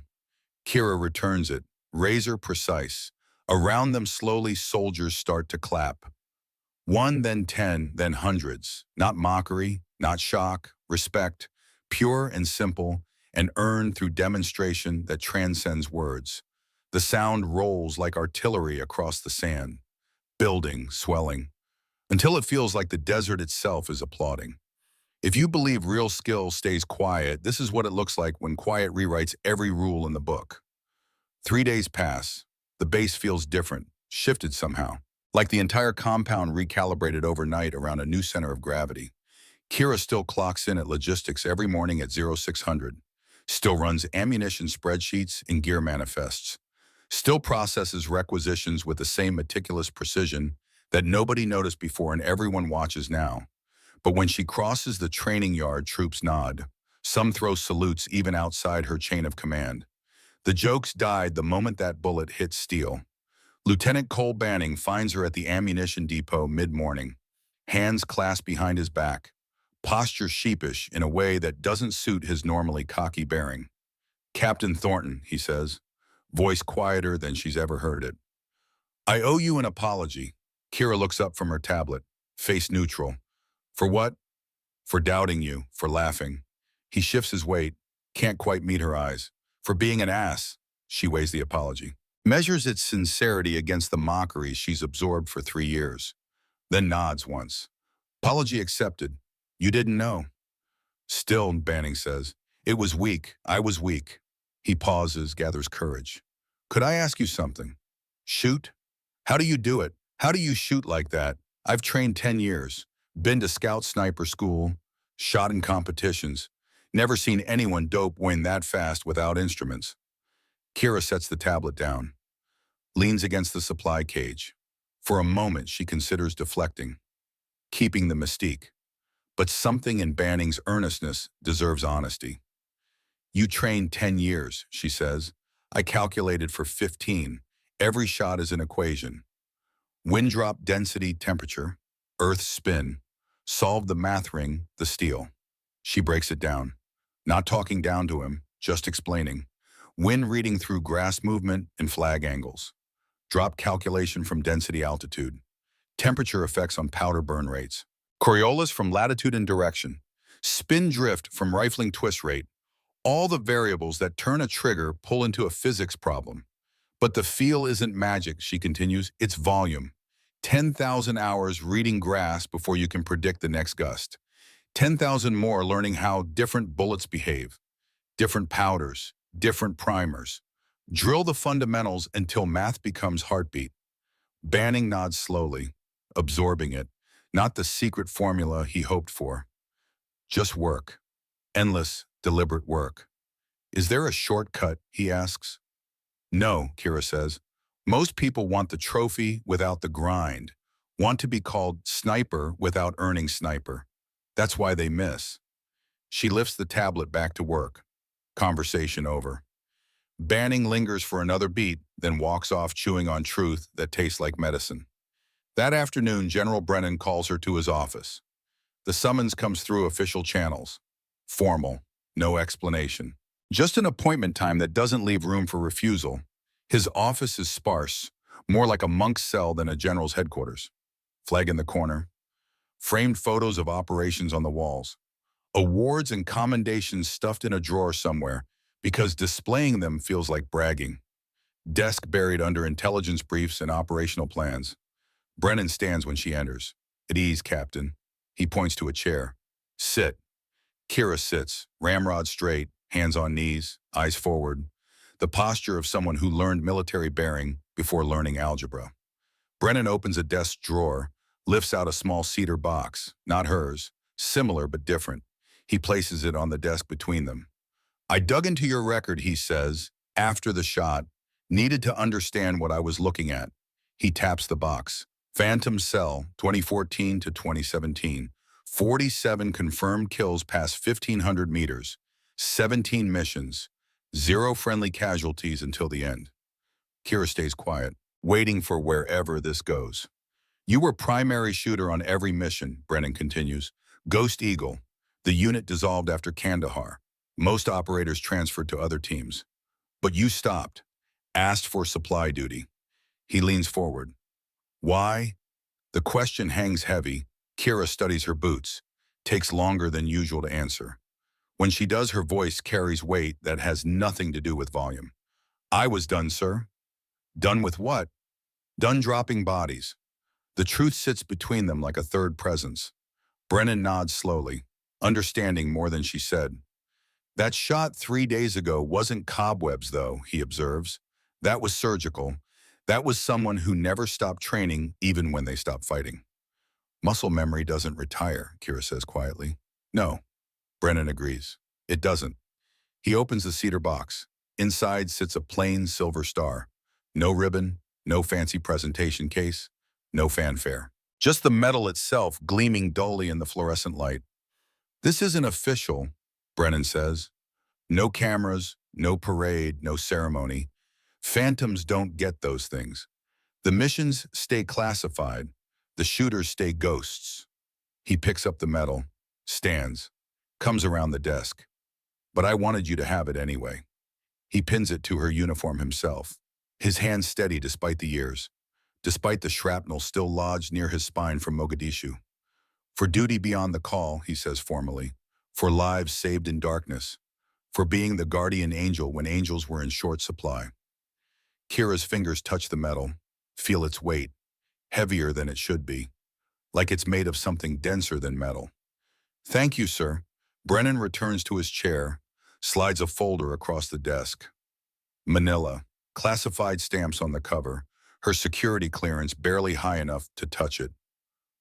Kira returns it, razor precise. Around them slowly soldiers start to clap. One, then 10, then hundreds. Not mockery, not shock, respect, pure and simple, and earned through demonstration that transcends words. The sound rolls like artillery across the sand, building, swelling, until it feels like the desert itself is applauding. If you believe real skill stays quiet, this is what it looks like when quiet rewrites every rule in the book. 3 days pass. The base feels different, shifted somehow. Like the entire compound recalibrated overnight around a new center of gravity. Kira still clocks in at logistics every morning at 0600. Still runs ammunition spreadsheets and gear manifests. Still processes requisitions with the same meticulous precision that nobody noticed before and everyone watches now. But when she crosses the training yard, troops nod. Some throw salutes even outside her chain of command. The jokes died the moment that bullet hit steel. Lieutenant Cole Banning finds her at the ammunition depot mid-morning, hands clasped behind his back, posture sheepish in a way that doesn't suit his normally cocky bearing. "Captain Thornton," he says, voice quieter than she's ever heard it. "I owe you an apology." Kira looks up from her tablet, face neutral. "For what?" "For doubting you, for laughing." He shifts his weight, can't quite meet her eyes. "For being an ass." She weighs the apology, measures its sincerity against the mockery she's absorbed for 3 years, then nods once. "Apology accepted. You didn't know." "Still," Banning says, "it was weak. I was weak." He pauses, gathers courage. "Could I ask you something?" "Shoot?" "How do you do it? How do you shoot like that? I've trained 10 years, been to scout sniper school, shot in competitions, never seen anyone dope win that fast without instruments." Kira sets the tablet down, leans against the supply cage. For a moment, she considers deflecting, keeping the mystique. But something in Banning's earnestness deserves honesty. "You trained 10 years, she says. "I calculated for 15. Every shot is an equation. Wind drop, density, temperature, earth spin. Solve the math ring, the steel." She breaks it down, not talking down to him, just explaining. Wind reading through grass movement and flag angles. Drop calculation from density altitude. Temperature effects on powder burn rates. Coriolis from latitude and direction. Spin drift from rifling twist rate. All the variables that turn a trigger pull into a physics problem. "But the feel isn't magic," she continues, "it's volume. 10,000 hours reading grass before you can predict the next gust. 10,000 more learning how different bullets behave. Different powders, different primers. Drill the fundamentals until math becomes heartbeat." Banning nods slowly, absorbing it, not the secret formula he hoped for. Just work. Endless, deliberate work. "Is there a shortcut?" he asks. "No," Kira says. "Most people want the trophy without the grind, want to be called sniper without earning sniper. That's why they miss." She lifts the tablet back to work. Conversation over. Banning lingers for another beat, then walks off chewing on truth that tastes like medicine. That afternoon, General Brennan calls her to his office. The summons comes through official channels. Formal, no explanation. Just an appointment time that doesn't leave room for refusal. His office is sparse, more like a monk's cell than a general's headquarters. Flag in the corner. Framed photos of operations on the walls. Awards and commendations stuffed in a drawer somewhere, because displaying them feels like bragging. Desk buried under intelligence briefs and operational plans. Brennan stands when she enters. "At ease, Captain." He points to a chair. "Sit." Kira sits, ramrod straight, hands on knees, eyes forward. The posture of someone who learned military bearing before learning algebra. Brennan opens a desk drawer, lifts out a small cedar box, not hers, similar but different. He places it on the desk between them. I dug into your record, he says, after the shot, needed to understand what I was looking at. He taps the box. Phantom Cell, 2014 to 2017. 47 confirmed kills past 1,500 meters. 17 missions. Zero friendly casualties until the end. Kira stays quiet, waiting for wherever this goes. You were primary shooter on every mission, Brennan continues. Ghost Eagle, the unit dissolved after Kandahar. Most operators transferred to other teams. But you stopped, asked for supply duty. He leans forward. Why? The question hangs heavy. Kira studies her boots. Takes longer than usual to answer. When she does, her voice carries weight that has nothing to do with volume. I was done, sir. Done with what? Done dropping bodies. The truth sits between them like a third presence. Brennan nods slowly, understanding more than she said. That shot 3 days ago wasn't cobwebs, though, he observes. That was surgical. That was someone who never stopped training, even when they stopped fighting. Muscle memory doesn't retire, Kira says quietly. No, Brennan agrees. It doesn't. He opens the cedar box. Inside sits a plain silver star. No ribbon, no fancy presentation case, no fanfare. Just the metal itself gleaming dully in the fluorescent light. This isn't official, Brennan says. No cameras, no parade, no ceremony. Phantoms don't get those things. The missions stay classified. The shooters stay ghosts. He picks up the medal, stands, comes around the desk. But I wanted you to have it anyway. He pins it to her uniform himself, his hand steady despite the years, despite the shrapnel still lodged near his spine from Mogadishu. For duty beyond the call, he says formally, for lives saved in darkness, for being the guardian angel when angels were in short supply. Kira's fingers touch the metal, feel its weight, heavier than it should be, like it's made of something denser than metal. Thank you, sir. Brennan returns to his chair, slides a folder across the desk. Manila, classified stamps on the cover, her security clearance barely high enough to touch it.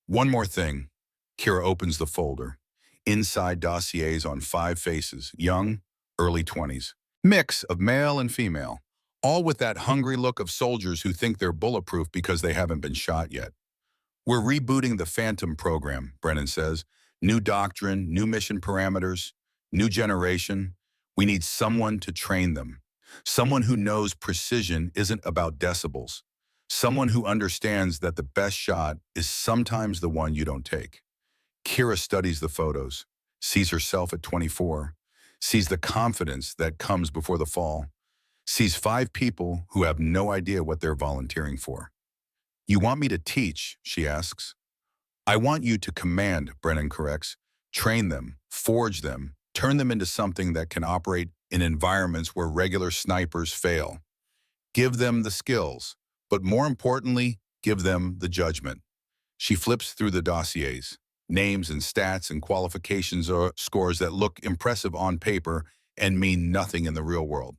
One more thing. Kira opens the folder. Inside dossiers on 5 faces, young, early 20s. Mix of male and female, all with that hungry look of soldiers who think they're bulletproof because they haven't been shot yet. We're rebooting the Phantom program, Brennan says. New doctrine, new mission parameters, new generation. We need someone to train them. Someone who knows precision isn't about decibels. Someone who understands that the best shot is sometimes the one you don't take. Kira studies the photos, sees herself at 24, sees the confidence that comes before the fall, sees 5 people who have no idea what they're volunteering for. You want me to teach, she asks. I want you to command, Brennan corrects. Train them, forge them, turn them into something that can operate in environments where regular snipers fail. Give them the skills, but more importantly, give them the judgment. She flips through the dossiers, names and stats and qualifications or scores that look impressive on paper and mean nothing in the real world.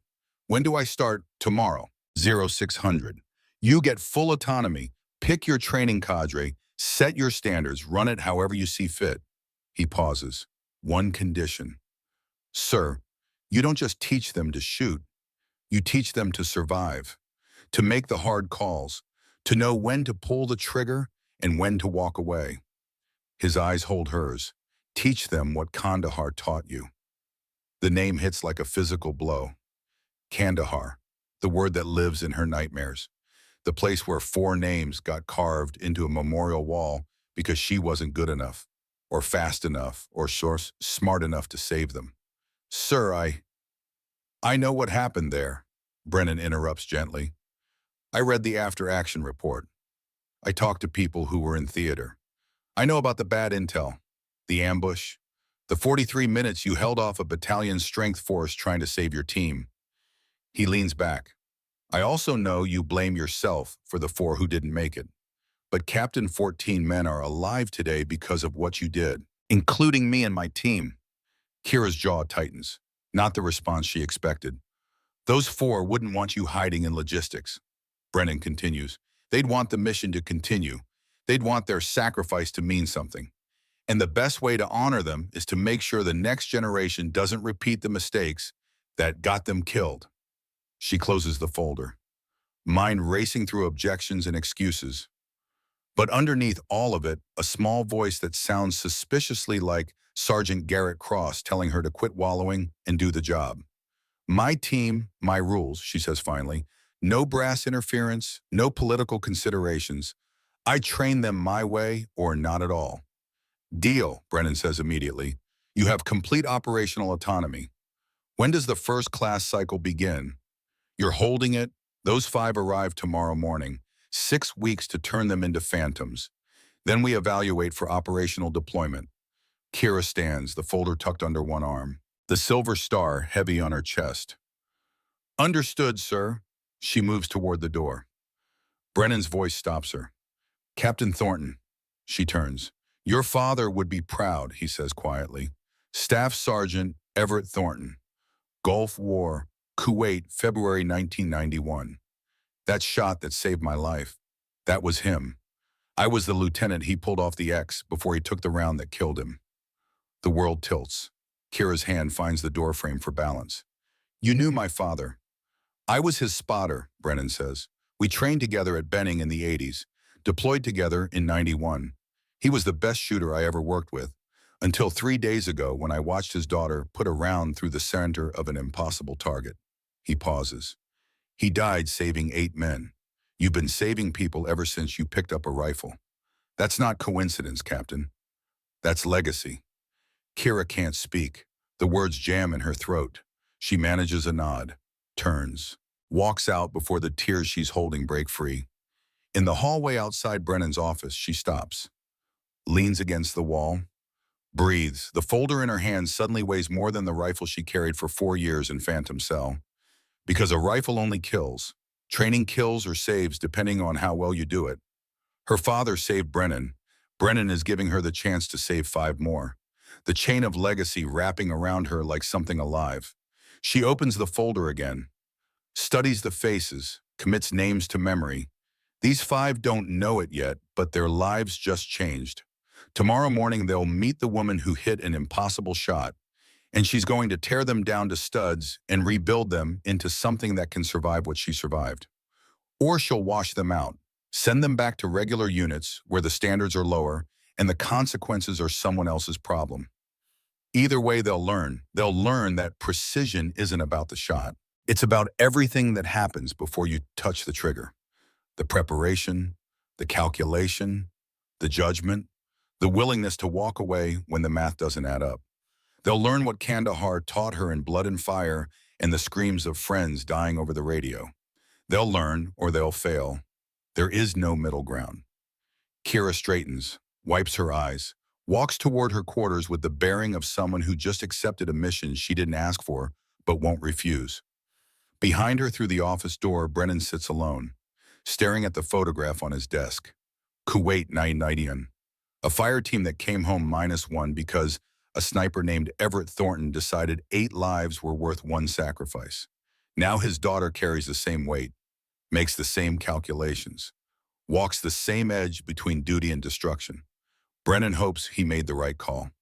When do I start? Tomorrow. 0600. You get full autonomy. Pick your training cadre, set your standards, run it however you see fit. He pauses. One condition. Sir, you don't just teach them to shoot. You teach them to survive, to make the hard calls, to know when to pull the trigger and when to walk away. His eyes hold hers. Teach them what Kandahar taught you. The name hits like a physical blow. Kandahar, the word that lives in her nightmares. The place where 4 names got carved into a memorial wall because she wasn't good enough, or fast enough, or smart enough to save them. Sir, I know what happened there, Brennan interrupts gently. I read the after-action report. I talked to people who were in theater. I know about the bad intel, the ambush, the 43 minutes you held off a battalion's strength force trying to save your team. He leans back. I also know you blame yourself for the 4 who didn't make it. But Captain 14 men are alive today because of what you did, including me and my team. Kira's jaw tightens, not the response she expected. Those 4 wouldn't want you hiding in logistics. Brennan continues. They'd want the mission to continue. They'd want their sacrifice to mean something. And the best way to honor them is to make sure the next generation doesn't repeat the mistakes that got them killed. She closes the folder, mind racing through objections and excuses. But underneath all of it, a small voice that sounds suspiciously like Sergeant Garrett Cross telling her to quit wallowing and do the job. My team, my rules, she says finally. No brass interference, no political considerations. I train them my way or not at all. Deal, Brennan says immediately. You have complete operational autonomy. When does the first class cycle begin? You're holding it. Those 5 arrive tomorrow morning. 6 weeks to turn them into phantoms. Then we evaluate for operational deployment. Kira stands, the folder tucked under one arm, the silver star heavy on her chest. Understood, sir. She moves toward the door. Brennan's voice stops her. Captain Thornton. She turns. Your father would be proud, he says quietly. Staff Sergeant Everett Thornton. Gulf War, Kuwait, February 1991. That shot that saved my life. That was him. I was the lieutenant he pulled off the X before he took the round that killed him. The world tilts. Kira's hand finds the doorframe for balance. You knew my father. I was his spotter, Brennan says. We trained together at Benning in the 80s, deployed together in 91. He was the best shooter I ever worked with, until 3 days ago when I watched his daughter put a round through the center of an impossible target. He pauses. He died saving 8 men. You've been saving people ever since you picked up a rifle. That's not coincidence, Captain. That's legacy. Kira can't speak. The words jam in her throat. She manages a nod, turns, walks out before the tears she's holding break free. In the hallway outside Brennan's office, she stops, leans against the wall, breathes. The folder in her hand suddenly weighs more than the rifle she carried for 4 years in Phantom Cell. Because a rifle only kills. Training kills or saves depending on how well you do it. Her father saved Brennan. Brennan is giving her the chance to save 5 more. The chain of legacy wrapping around her like something alive. She opens the folder again, studies the faces, commits names to memory. These 5 don't know it yet, but their lives just changed. Tomorrow morning they'll meet the woman who hit an impossible shot, and she's going to tear them down to studs and rebuild them into something that can survive what she survived. Or she'll wash them out, send them back to regular units where the standards are lower and the consequences are someone else's problem. Either way, they'll learn. They'll learn that precision isn't about the shot. It's about everything that happens before you touch the trigger. The preparation, the calculation, the judgment, the willingness to walk away when the math doesn't add up. They'll learn what Kandahar taught her in Blood and Fire and the screams of friends dying over the radio. They'll learn or they'll fail. There is no middle ground. Kira straightens, wipes her eyes, walks toward her quarters with the bearing of someone who just accepted a mission she didn't ask for but won't refuse. Behind her through the office door, Brennan sits alone, staring at the photograph on his desk. Kuwait 991. A fire team that came home -1 because a sniper named Everett Thornton decided 8 lives were worth 1 sacrifice. Now his daughter carries the same weight, makes the same calculations, walks the same edge between duty and destruction. Brennan hopes he made the right call.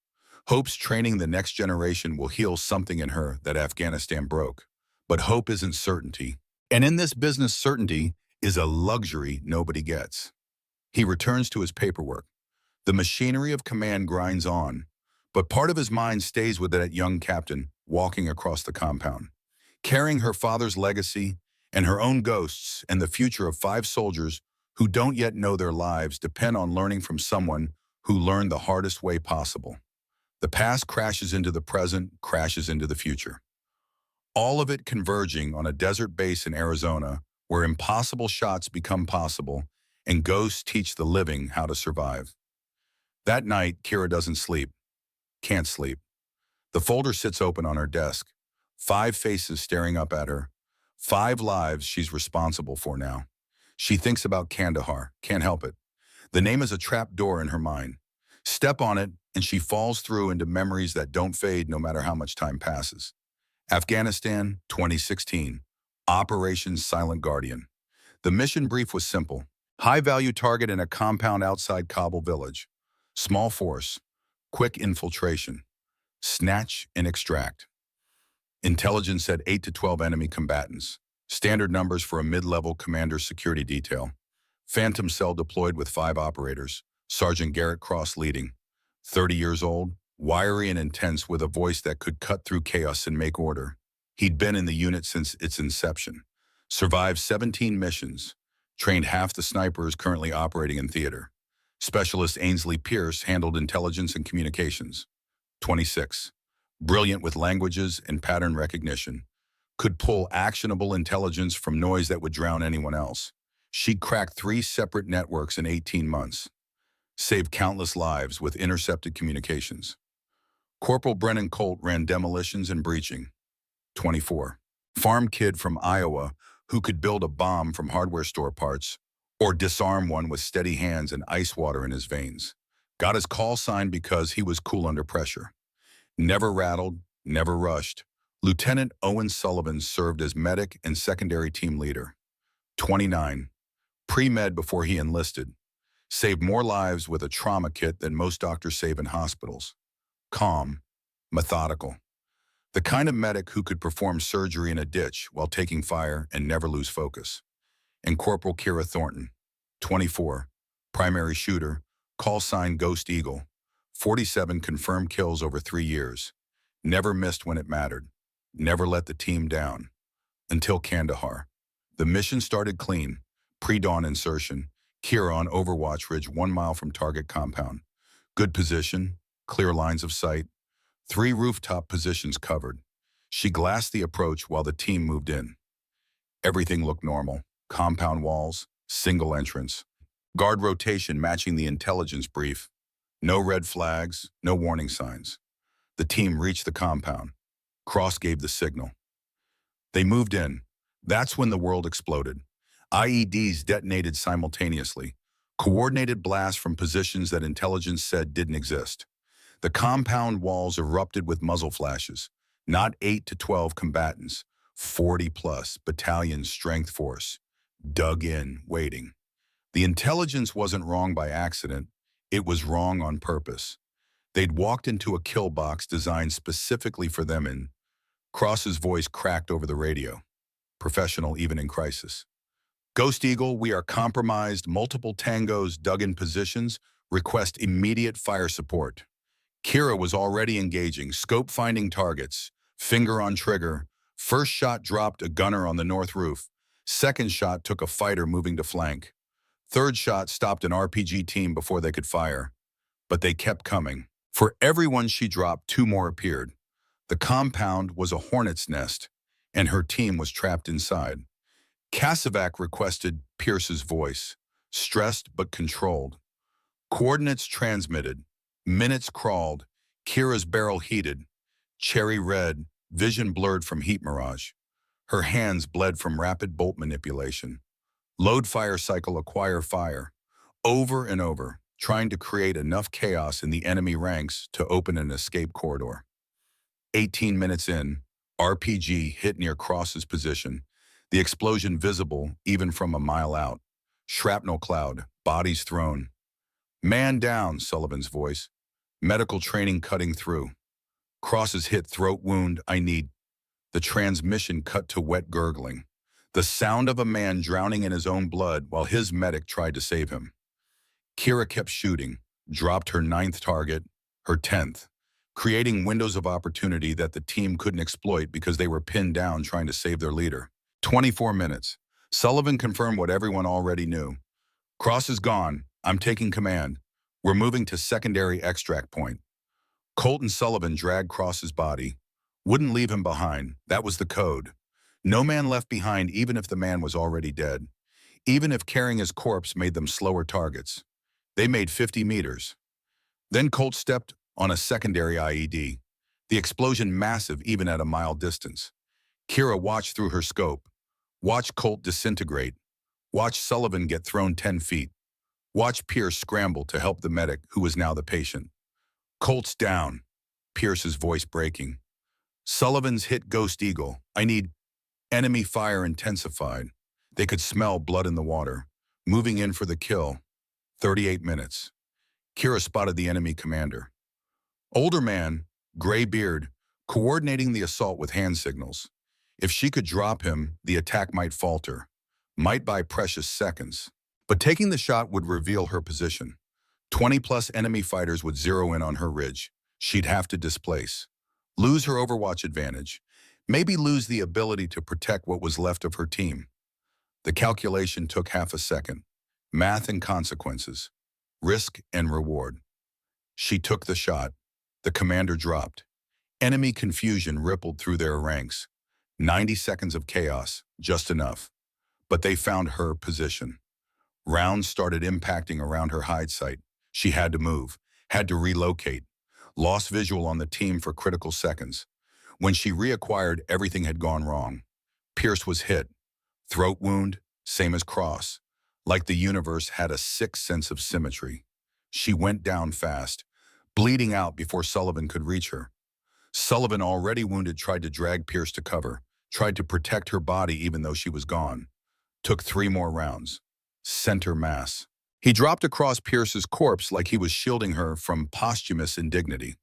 Hopes training the next generation will heal something in her that Afghanistan broke. But hope isn't certainty. And in this business, certainty is a luxury nobody gets. He returns to his paperwork. The machinery of command grinds on, but part of his mind stays with that young captain walking across the compound, carrying her father's legacy and her own ghosts and the future of 5 soldiers who don't yet know their lives depend on learning from someone who learned the hardest way possible. The past crashes into the present, crashes into the future. All of it converging on a desert base in Arizona where impossible shots become possible and ghosts teach the living how to survive. That night, Kira doesn't sleep. Can't sleep. The folder sits open on her desk. 5 faces staring up at her. 5 lives she's responsible for now. She thinks about Kandahar. Can't help it. The name is a trap door in her mind. Step on it, and she falls through into memories that don't fade no matter how much time passes. Afghanistan, 2016. Operation Silent Guardian. The mission brief was simple. High-value target in a compound outside Kabul village. Small force. Quick infiltration. Snatch and extract. Intelligence said 8 to 12 enemy combatants. Standard numbers for a mid-level commander's security detail. Phantom cell deployed with 5 operators. Sergeant Garrett Cross leading. 30 years old, wiry and intense with a voice that could cut through chaos and make order. He'd been in the unit since its inception. Survived 17 missions. Trained half the snipers currently operating in theater. Specialist Ainsley Pierce handled intelligence and communications. 26. Brilliant with languages and pattern recognition. Could pull actionable intelligence from noise that would drown anyone else. She'd cracked 3 separate networks in 18 months. Saved countless lives with intercepted communications. Corporal Brennan Colt ran demolitions and breaching. 24. Farm kid from Iowa who could build a bomb from hardware store parts or disarm one with steady hands and ice water in his veins. Got his call sign because he was cool under pressure. Never rattled, never rushed. Lieutenant Owen Sullivan served as medic and secondary team leader. 29. Pre-med before he enlisted. Saved more lives with a trauma kit than most doctors save in hospitals. Calm, methodical. The kind of medic who could perform surgery in a ditch while taking fire and never lose focus. And Corporal Kira Thornton, 24, primary shooter, call sign Ghost Eagle, 47 confirmed kills over 3 years. Never missed when it mattered. Never let the team down. Until Kandahar. The mission started clean. Pre-dawn insertion. Kira on Overwatch Ridge 1 mile from target compound. Good position, clear lines of sight. 3 rooftop positions covered. She glassed the approach while the team moved in. Everything looked normal. Compound walls, single entrance. Guard rotation matching the intelligence brief. No red flags, no warning signs. The team reached the compound. Cross gave the signal. They moved in. That's when the world exploded. IEDs detonated simultaneously. Coordinated blasts from positions that intelligence said didn't exist. The compound walls erupted with muzzle flashes. Not 8 to 12 combatants. 40+ battalion strength force. Dug in, waiting. The intelligence wasn't wrong by accident. It was wrong on purpose. They'd walked into a kill box designed specifically for them and Cross's voice cracked over the radio. Professional even in crisis. Ghost Eagle, we are compromised. Multiple tangos dug in positions. Request immediate fire support. Kira was already engaging, scope finding targets, finger on trigger. First shot dropped a gunner on the north roof. Second shot took a fighter moving to flank. Third shot stopped an RPG team before they could fire. But they kept coming. For every one she dropped, 2 more appeared. The compound was a hornet's nest, and her team was trapped inside. Kasavac requested Pierce's voice, stressed but controlled. Coordinates transmitted. Minutes crawled. Kira's barrel heated. Cherry red, vision blurred from heat mirage. Her hands bled from rapid bolt manipulation. Load fire cycle acquire fire. Over and over, trying to create enough chaos in the enemy ranks to open an escape corridor. 18 minutes in, RPG hit near Cross's position. The explosion visible even from a mile out. Shrapnel cloud, bodies thrown. Man down, Sullivan's voice. Medical training cutting through. Cross's hit throat wound, I need. The transmission cut to wet gurgling. The sound of a man drowning in his own blood while his medic tried to save him. Kira kept shooting, dropped her 9th target, her 10th, creating windows of opportunity that the team couldn't exploit because they were pinned down trying to save their leader. 24 minutes. Sullivan confirmed what everyone already knew. Cross is gone. I'm taking command. We're moving to secondary extract point. Colt and Sullivan dragged Cross's body. Wouldn't leave him behind. That was the code. No man left behind even if the man was already dead. Even if carrying his corpse made them slower targets. They made 50 meters. Then Colt stepped on a secondary IED. The explosion massive even at a mile distance. Kira watched through her scope. Watched Colt disintegrate. Watched Sullivan get thrown 10 feet. Watched Pierce scramble to help the medic who was now the patient. Colt's down. Pierce's voice breaking. Sullivan's hit Ghost Eagle. I need. Enemy fire intensified. They could smell blood in the water. Moving in for the kill. 38 minutes. Kira spotted the enemy commander. Older man, gray beard, coordinating the assault with hand signals. If she could drop him, the attack might falter, might buy precious seconds. But taking the shot would reveal her position. 20-plus enemy fighters would zero in on her ridge. She'd have to displace. Lose her overwatch advantage. Maybe lose the ability to protect what was left of her team. The calculation took half a second. Math and consequences. Risk and reward. She took the shot. The commander dropped. Enemy confusion rippled through their ranks. 90 seconds of chaos, just enough. But they found her position. Rounds started impacting around her hide site. She had to move, had to relocate. Lost visual on the team for critical seconds. When she reacquired, everything had gone wrong. Pierce was hit. Throat wound, same as Cross. Like the universe had a sixth sense of symmetry. She went down fast, bleeding out before Sullivan could reach her. Sullivan, already wounded, tried to drag Pierce to cover, tried to protect her body even though she was gone. Took 3 more rounds. Center mass. He dropped across Pierce's corpse like he was shielding her from posthumous indignity.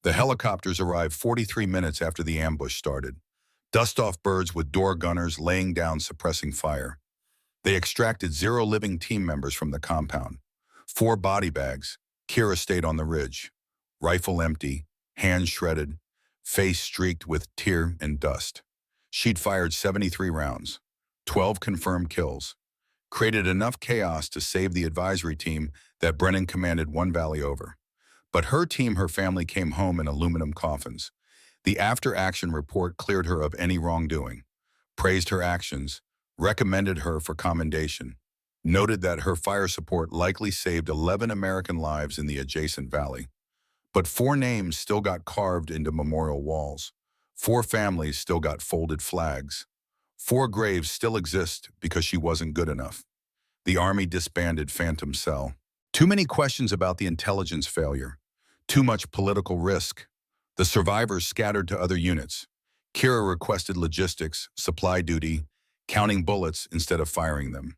The helicopters arrived 43 minutes after the ambush started. Dust-off birds with door gunners laying down suppressing fire. They extracted 0 living team members from the compound. 4 body bags. Kira stayed on the ridge. Rifle empty, hands shredded, face streaked with tear and dust. She'd fired 73 rounds. 12 confirmed kills. Created enough chaos to save the advisory team that Brennan commanded one valley over. But her team, her family, came home in aluminum coffins. The after-action report cleared her of any wrongdoing, praised her actions, recommended her for commendation, noted that her fire support likely saved 11 American lives in the adjacent valley. But 4 names still got carved into memorial walls. 4 families still got folded flags. 4 graves still exist because she wasn't good enough. The Army disbanded Phantom Cell. Too many questions about the intelligence failure. Too much political risk. The survivors scattered to other units. Kira requested logistics, supply duty, counting bullets instead of firing them.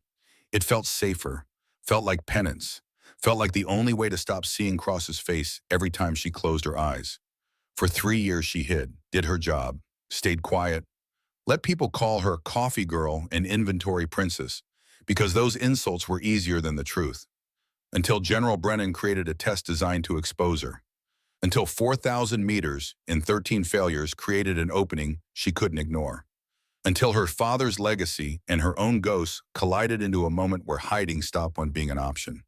It felt safer, felt like penance, felt like the only way to stop seeing Cross's face every time she closed her eyes. For 3 years she hid, did her job, stayed quiet, let people call her coffee girl and inventory princess, because those insults were easier than the truth. Until General Brennan created a test designed to expose her. Until 4,000 meters in 13 failures created an opening she couldn't ignore. Until her father's legacy and her own ghosts collided into a moment where hiding stopped on being an option.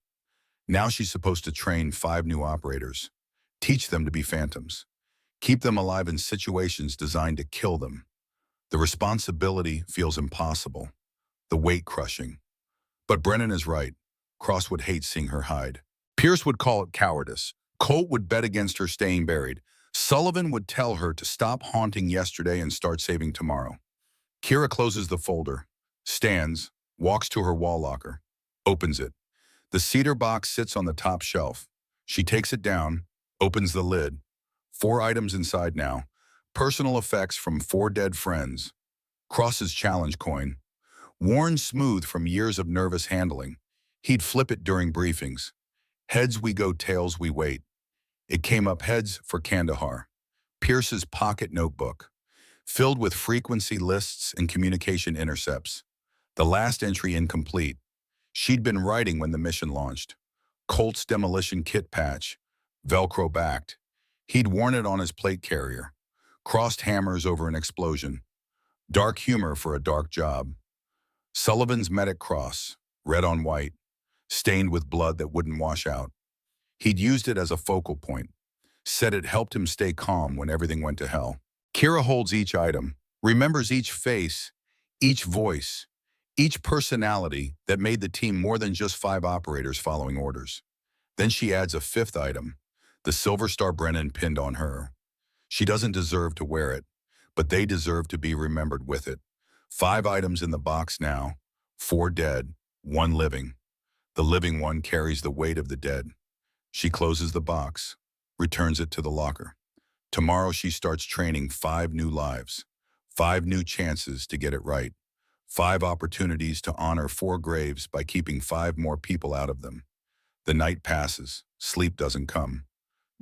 Now she's supposed to train 5 new operators, teach them to be phantoms, keep them alive in situations designed to kill them. The responsibility feels impossible, the weight crushing. But Brennan is right. Cross would hate seeing her hide. Pierce would call it cowardice. Colt would bet against her staying buried. Sullivan would tell her to stop haunting yesterday and start saving tomorrow. Kira closes the folder, stands, walks to her wall locker, opens it. The cedar box sits on the top shelf. She takes it down, opens the lid. 4 items inside now. Personal effects from 4 dead friends. Cross's challenge coin. Worn smooth from years of nervous handling. He'd flip it during briefings. Heads we go, tails we wait. It came up heads for Kandahar. Pierce's pocket notebook, filled with frequency lists and communication intercepts. The last entry incomplete. She'd been writing when the mission launched. Colt's demolition kit patch, Velcro backed. He'd worn it on his plate carrier. Crossed hammers over an explosion. Dark humor for a dark job. Sullivan's medic cross, red on white, stained with blood that wouldn't wash out. He'd used it as a focal point, said it helped him stay calm when everything went to hell. Kira holds each item, remembers each face, each voice, each personality that made the team more than just 5 operators following orders. Then she adds a 5th item, the Silver Star Brennan pinned on her. She doesn't deserve to wear it, but they deserve to be remembered with it. 5 items in the box now, 4 dead, 1 living. The living one carries the weight of the dead. She closes the box, returns it to the locker. Tomorrow she starts training 5 new lives, 5 new chances to get it right, 5 opportunities to honor 4 graves by keeping 5 more people out of them. The night passes, sleep doesn't come.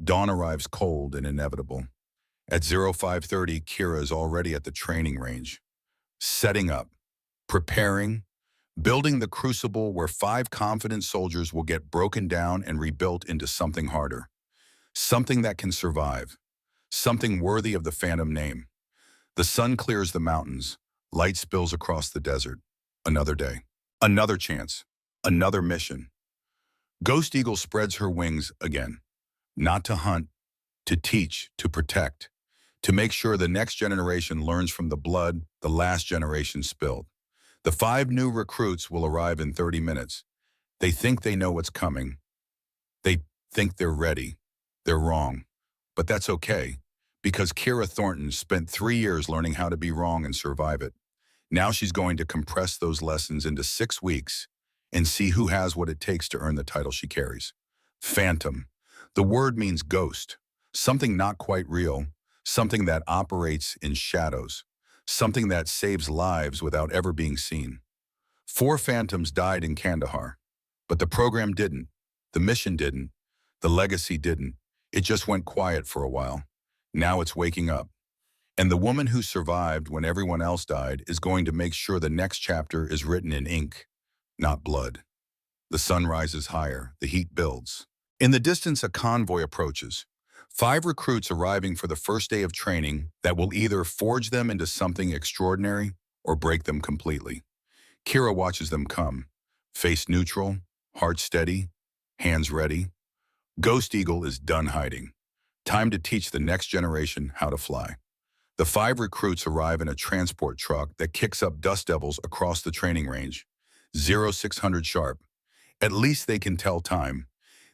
Dawn arrives cold and inevitable. At 0530, Kira is already at the training range, setting up, preparing, building the crucible where 5 confident soldiers will get broken down and rebuilt into something harder, something that can survive, something worthy of the Phantom name. The sun clears the mountains, light spills across the desert. Another day, another chance, another mission. Ghost Eagle spreads her wings again, not to hunt, to teach, to protect, to make sure the next generation learns from the blood the last generation spilled. The 5 new recruits will arrive in 30 minutes. They think they know what's coming. They think they're ready. They're wrong. But that's okay, because Kira Thornton spent 3 years learning how to be wrong and survive it. Now she's going to compress those lessons into 6 weeks and see who has what it takes to earn the title she carries. Phantom. The word means ghost, something not quite real, something that operates in shadows, something that saves lives without ever being seen. 4 phantoms died in Kandahar, but the program didn't, the mission didn't, the legacy didn't. It just went quiet for a while. Now it's waking up. And the woman who survived when everyone else died is going to make sure the next chapter is written in ink, not blood. The sun rises higher, the heat builds. In the distance, a convoy approaches. 5 recruits arriving for the first day of training that will either forge them into something extraordinary or break them completely. Kira watches them come, face neutral, heart steady, hands ready. Ghost Eagle is done hiding. Time to teach the next generation how to fly. The 5 recruits arrive in a transport truck that kicks up dust devils across the training range. 0600 sharp. At least they can tell time.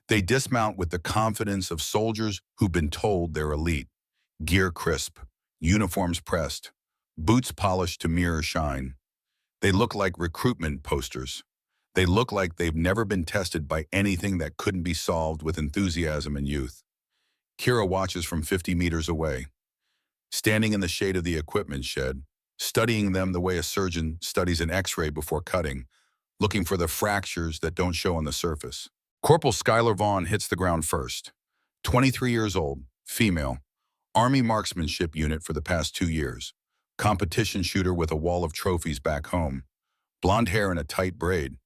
They dismount with the confidence of soldiers who've been told they're elite. Gear crisp, uniforms pressed, boots polished to mirror shine. They look like recruitment posters. They look like they've never been tested by anything that couldn't be solved with enthusiasm and youth. Kira watches from 50 meters away, standing in the shade of the equipment shed, studying them the way a surgeon studies an X-ray before cutting, looking for the fractures that don't show on the surface. Corporal Skylar Vaughn hits the ground first. 23 years old, female, Army marksmanship unit for the past 2 years, competition shooter with a wall of trophies back home, blonde hair in a tight braid,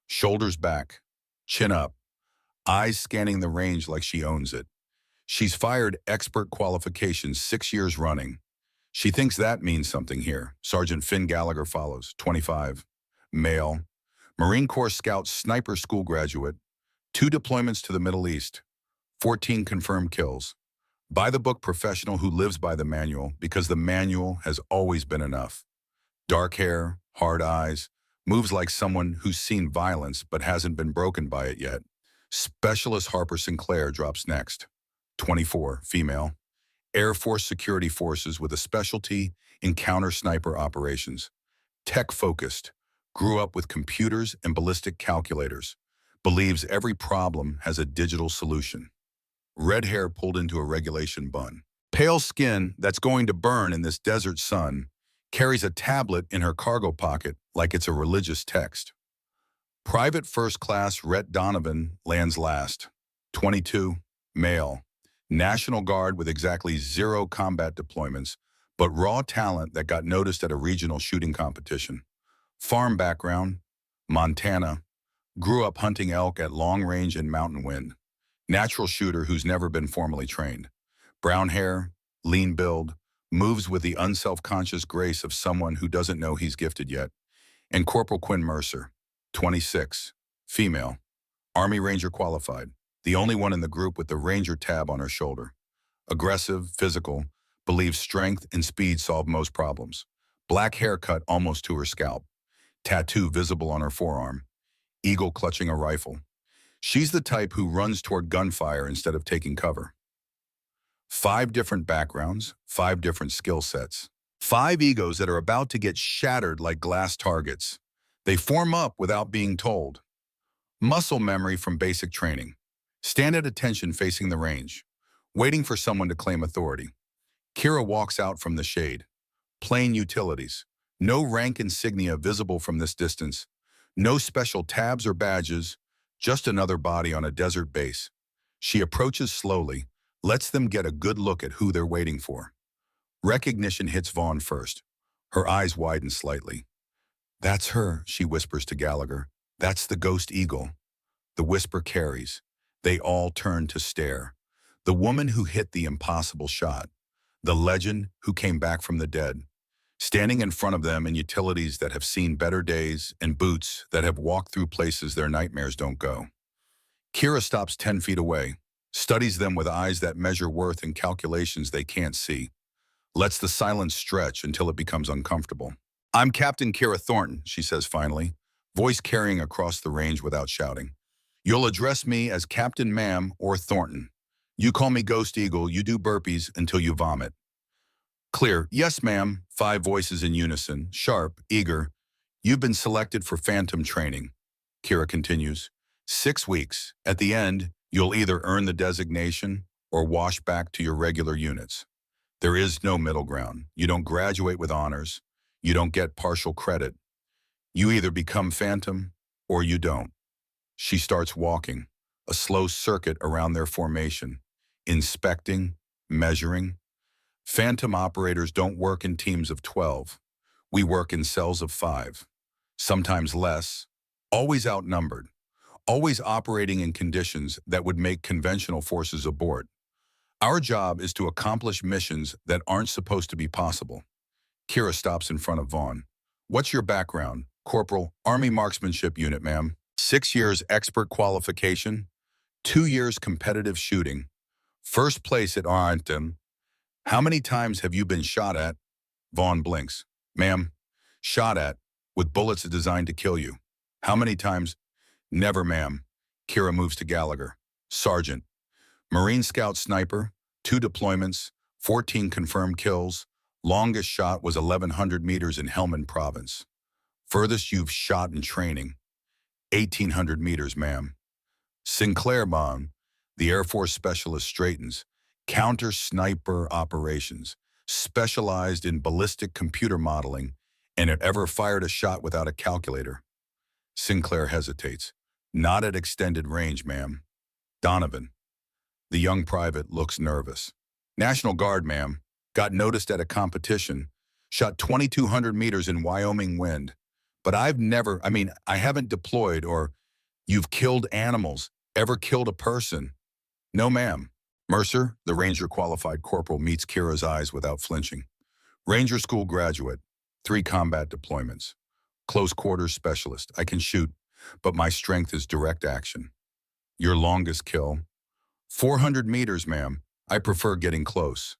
shoulders back, chin up, eyes scanning the range like she owns it. She's fired expert qualifications 6 years running. She thinks that means something here. Sergeant Finn Gallagher follows, 25, male, Marine Corps Scout sniper school graduate, 2 deployments to the Middle East, 14 confirmed kills. By-the-book professional who lives by the manual because the manual has always been enough. Dark hair, hard eyes, moves like someone who's seen violence but hasn't been broken by it yet. Specialist Harper Sinclair drops next. 24, female, Air Force Security Forces with a specialty in counter-sniper operations. Tech-focused, grew up with computers and ballistic calculators, believes every problem has a digital solution. Red hair pulled into a regulation bun. Pale skin that's going to burn in this desert sun, carries a tablet in her cargo pocket like it's a religious text. Private First Class Rhett Donovan lands last. 22, male, National Guard with exactly 0 combat deployments, but raw talent that got noticed at a regional shooting competition. Farm background, Montana, grew up hunting elk at long range and mountain wind. Natural shooter who's never been formally trained. Brown hair, lean build, moves with the unself-conscious grace of someone who doesn't know he's gifted yet. And Corporal Quinn Mercer, 26, female, Army Ranger qualified, the only one in the group with the Ranger tab on her shoulder. Aggressive, physical, believes strength and speed solve most problems. Black haircut almost to her scalp. Tattoo visible on her forearm. Eagle clutching a rifle. She's the type who runs toward gunfire instead of taking cover. 5 different backgrounds, 5 different skill sets. 5 egos that are about to get shattered like glass targets. They form up without being told. Muscle memory from basic training. Stand at attention facing the range, waiting for someone to claim authority. Kira walks out from the shade. Plain utilities. No rank insignia visible from this distance. No special tabs or badges, just another body on a desert base. She approaches slowly, lets them get a good look at who they're waiting for. Recognition hits Vaughn first. Her eyes widen slightly. "That's her," she whispers to Gallagher. "That's the Ghost Eagle." The whisper carries. They all turn to stare. The woman who hit the impossible shot. The legend who came back from the dead. Standing in front of them in utilities that have seen better days and boots that have walked through places their nightmares don't go. Kira stops 10 feet away, studies them with eyes that measure worth and calculations they can't see. Lets the silence stretch until it becomes uncomfortable. "I'm Captain Kira Thornton," she says finally, voice carrying across the range without shouting. "You'll address me as Captain Ma'am or Thornton. You call me Ghost Eagle, you do burpees until you vomit." Clear. "Yes, ma'am," 5 voices in unison, sharp, eager. "You've been selected for Phantom training." Kira continues. 6 weeks. At the end, you'll either earn the designation or wash back to your regular units. There is no middle ground. You don't graduate with honors. You don't get partial credit. You either become Phantom or you don't. She starts walking, a slow circuit around their formation, inspecting, measuring. Phantom operators don't work in teams of 12. We work in cells of 5, sometimes less, always outnumbered, always operating in conditions that would make conventional forces abort. Our job is to accomplish missions that aren't supposed to be possible. Kira stops in front of Vaughn. "What's your background?" "Corporal, Army Marksmanship Unit, ma'am." 6 years expert qualification, 2 years competitive shooting. First place at Arlington. "How many times have you been shot at?" Vaughn blinks. "Ma'am, shot at, with bullets designed to kill you." "How many times?" "Never, ma'am." Kira moves to Gallagher. "Sergeant. Marine Scout Sniper, 2 deployments, 14 confirmed kills. Longest shot was 1,100 meters in Helmand Province. Furthest you've shot in training, 1,800 meters, ma'am." Sinclair Bond, the Air Force Specialist, straightens. "Counter-sniper operations, specialized in ballistic computer modeling, and have ever fired a shot without a calculator." Sinclair hesitates. "Not at extended range, ma'am." Donovan, the young private, looks nervous. "National Guard, ma'am. Got noticed at a competition. Shot 2,200 meters in Wyoming wind. But I haven't deployed or..." "You've killed animals. Ever killed a person?" "No, ma'am." Mercer, the Ranger qualified corporal, meets Kira's eyes without flinching. "Ranger school graduate, 3 combat deployments. Close quarters specialist. I can shoot, but my strength is direct action." "Your longest kill?" 400 meters, ma'am. I prefer getting close."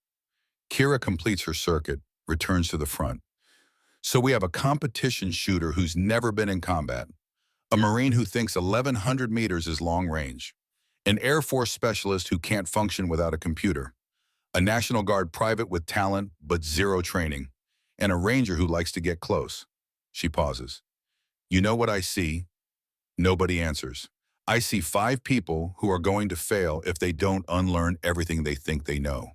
Kira completes her circuit, returns to the front. "So we have a competition shooter who's never been in combat, a Marine who thinks 1,100 meters is long range, an Air Force specialist who can't function without a computer, a National Guard private with talent but zero training, and a Ranger who likes to get close." She pauses. "You know what I see?" Nobody answers. "I see 5 people who are going to fail if they don't unlearn everything they think they know."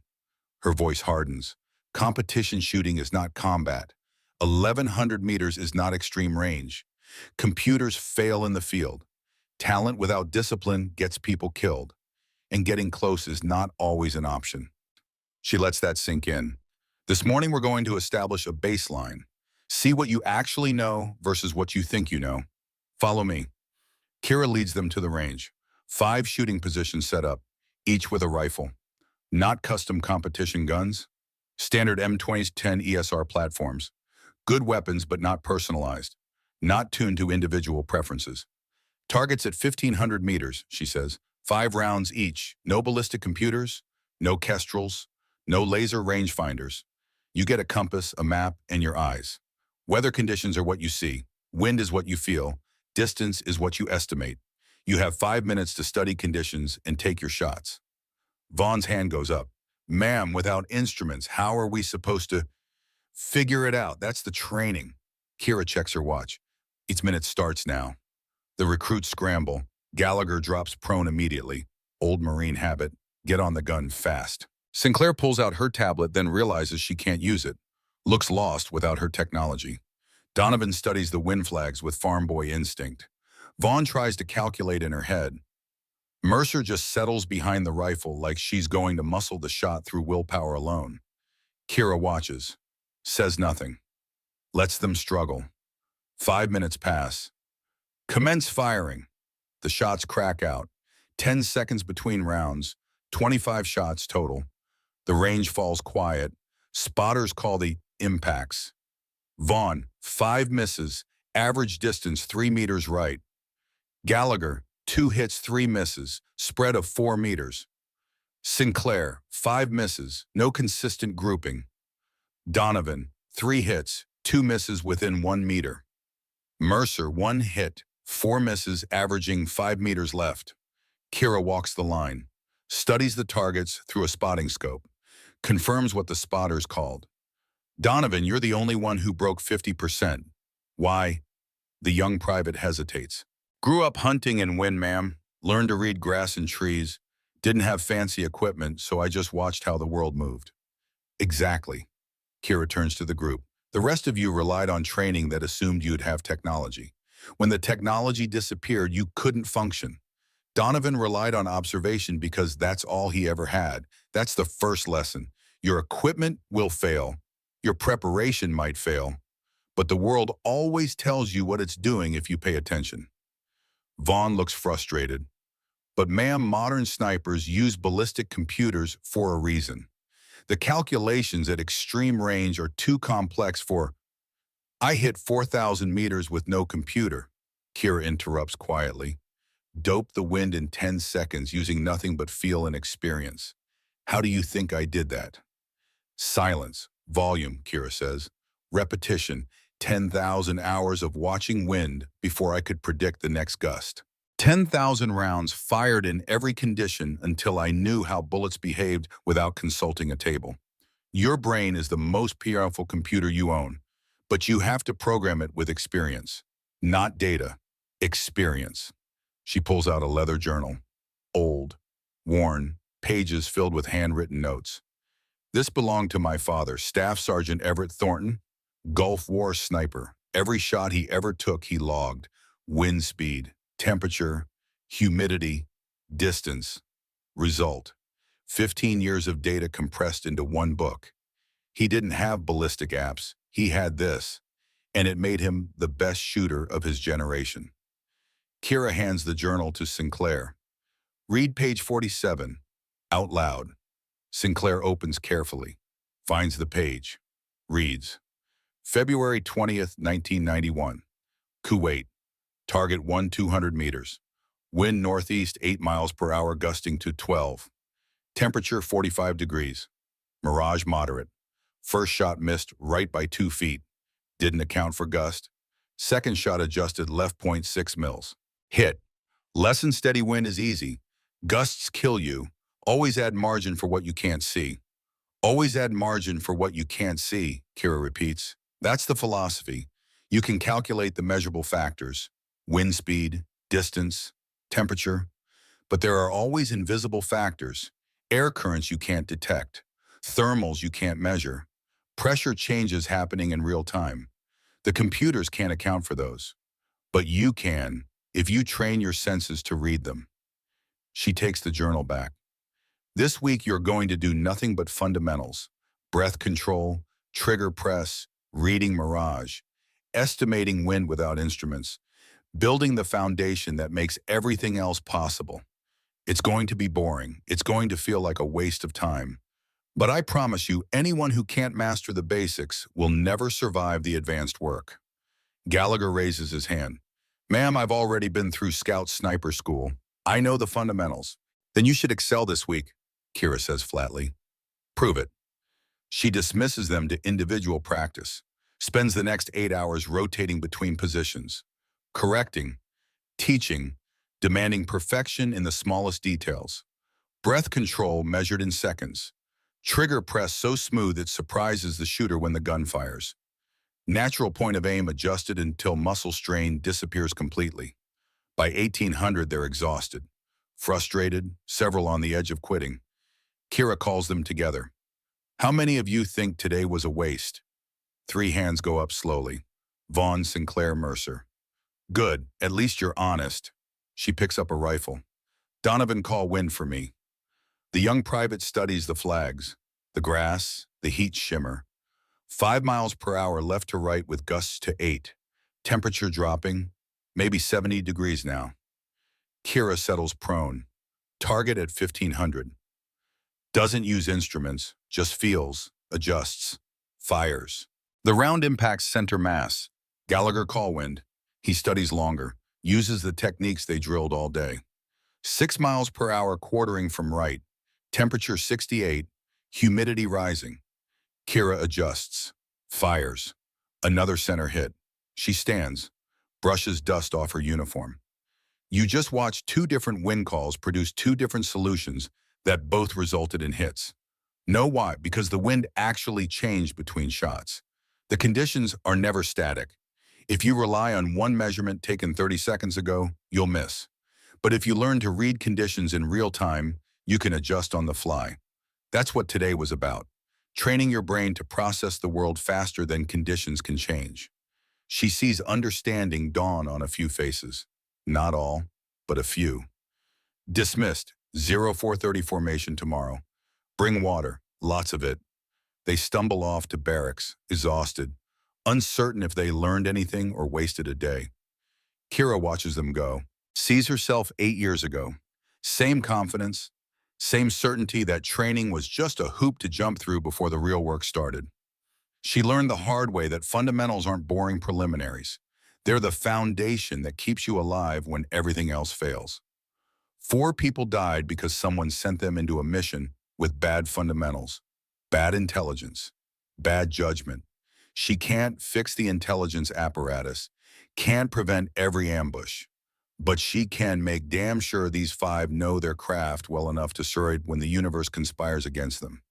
Her voice hardens. "Competition shooting is not combat. 1,100 meters is not extreme range. Computers fail in the field. Talent without discipline gets people killed. And getting close is not always an option." She lets that sink in. "This morning we're going to establish a baseline. See what you actually know versus what you think you know. Follow me." Kira leads them to the range. 5 shooting positions set up, each with a rifle. Not custom competition guns. Standard M2010 ESR platforms. Good weapons but not personalized. Not tuned to individual preferences. "Targets at 1,500 meters, she says. 5 rounds each. No ballistic computers, no kestrels, no laser rangefinders. You get a compass, a map, and your eyes. Weather conditions are what you see. Wind is what you feel. Distance is what you estimate. You have 5 minutes to study conditions and take your shots." Vaughn's hand goes up. "Ma'am, without instruments, how are we supposed to..." "Figure it out. That's the training." Kira checks her watch. Each minute starts now. The recruits scramble. Gallagher drops prone immediately. Old Marine habit. Get on the gun fast. Sinclair pulls out her tablet, then realizes she can't use it. Looks lost without her technology. Donovan studies the wind flags with farm boy instinct. Vaughn tries to calculate in her head. Mercer just settles behind the rifle like she's going to muscle the shot through willpower alone. Kira watches, says nothing, lets them struggle. 5 minutes pass. Commence firing. The shots crack out. 10 seconds between rounds. 25 shots total. The range falls quiet. Spotters call the impacts. Vaughn, 5 misses. Average distance 3 meters right. Gallagher, 2 hits, 3 misses. Spread of 4 meters. Sinclair, 5 misses. No consistent grouping. Donovan, 3 hits, 2 misses within 1 meter. Mercer, 1 hit, 4 misses, averaging 5 meters left. Kira walks the line, studies the targets through a spotting scope, confirms what the spotters called. Donovan, you're the only one who broke 50%. Why? The young private hesitates. Grew up hunting in Wynn, ma'am. Learned to read grass and trees. Didn't have fancy equipment, so I just watched how the world moved. Exactly. Kira turns to the group. The rest of you relied on training that assumed you'd have technology. When the technology disappeared, you couldn't function. Donovan relied on observation because that's all he ever had. That's the first lesson. Your equipment will fail. Your preparation might fail. But the world always tells you what it's doing if you pay attention. Vaughn looks frustrated. But ma'am, modern snipers use ballistic computers for a reason. The calculations at extreme range are too complex for... I hit 4,000 meters with no computer, Kira interrupts quietly. Dope the wind in 10 seconds using nothing but feel and experience. How do you think I did that? Silence, volume, Kira says. Repetition, 10,000 hours of watching wind before I could predict the next gust. 10,000 rounds fired in every condition until I knew how bullets behaved without consulting a table. Your brain is the most powerful computer you own, but you have to program it with experience. Not data, experience. She pulls out a leather journal. Old, worn, pages filled with handwritten notes. This belonged to my father, Staff Sergeant Everett Thornton, Gulf War sniper. Every shot he ever took, he logged. Wind speed, temperature, humidity, distance. Result: 15 years of data compressed into one book. He didn't have ballistic apps. He had this, and it made him the best shooter of his generation. Kira hands the journal to Sinclair. Read page 47, out loud. Sinclair opens carefully, finds the page, reads. February 20th, 1991. Kuwait. Target 200 meters. Wind northeast 8 miles per hour gusting to 12. Temperature 45 degrees. Mirage moderate. First shot missed right by 2 feet. Didn't account for gust. Second shot adjusted left point 6 mils. Hit. Lesson: steady wind is easy. Gusts kill you. Always add margin for what you can't see. Always add margin for what you can't see, Kira repeats. That's the philosophy. You can calculate the measurable factors. Wind speed, distance, temperature. But there are always invisible factors. Air currents you can't detect. Thermals you can't measure. Pressure changes happening in real time. The computers can't account for those. But you can, if you train your senses to read them. She takes the journal back. This week you're going to do nothing but fundamentals. Breath control, trigger press, reading mirage, estimating wind without instruments, building the foundation that makes everything else possible. It's going to be boring. It's going to feel like a waste of time. But I promise you, anyone who can't master the basics will never survive the advanced work. Gallagher raises his hand. Ma'am, I've already been through Scout Sniper School. I know the fundamentals. Then you should excel this week, Kira says flatly. Prove it. She dismisses them to individual practice, spends the next 8 hours rotating between positions, correcting, teaching, demanding perfection in the smallest details. Breath control measured in seconds. Trigger press so smooth it surprises the shooter when the gun fires. Natural point of aim adjusted until muscle strain disappears completely. By 1800, they're exhausted, frustrated, several on the edge of quitting. Kira calls them together. How many of you think today was a waste? 3 hands go up slowly. Vaughn, Sinclair, Mercer. Good, at least you're honest. She picks up a rifle. Donovan, call wind for me. The young private studies the flags, the grass, the heat shimmer. 5 miles per hour left to right with gusts to 8. Temperature dropping, maybe 70 degrees now. Kira settles prone. Target at 1500. Doesn't use instruments, just feels, adjusts, fires. The round impacts center mass. Gallagher call wind. He studies longer, uses the techniques they drilled all day. 6 miles per hour quartering from right. Temperature 68, humidity rising. Kira adjusts, fires. Another center hit. She stands, brushes dust off her uniform. You just watched two different wind calls produce two different solutions that both resulted in hits. Know why? Because the wind actually changed between shots. The conditions are never static. If you rely on one measurement taken 30 seconds ago, you'll miss. But if you learn to read conditions in real time, you can adjust on the fly. That's what today was about. Training your brain to process the world faster than conditions can change. She sees understanding dawn on a few faces. Not all, but a few. Dismissed. 0430 formation tomorrow. Bring water, lots of it. They stumble off to barracks, exhausted, uncertain if they learned anything or wasted a day. Kira watches them go, sees herself 8 years ago. Same confidence, same certainty that training was just a hoop to jump through before the real work started. She learned the hard way that fundamentals aren't boring preliminaries. They're the foundation that keeps you alive when everything else fails. 4 people died because someone sent them into a mission with bad fundamentals, bad intelligence, bad judgment. She can't fix the intelligence apparatus, can't prevent every ambush, but she can make damn sure these 5 know their craft well enough to survive when the universe conspires against them.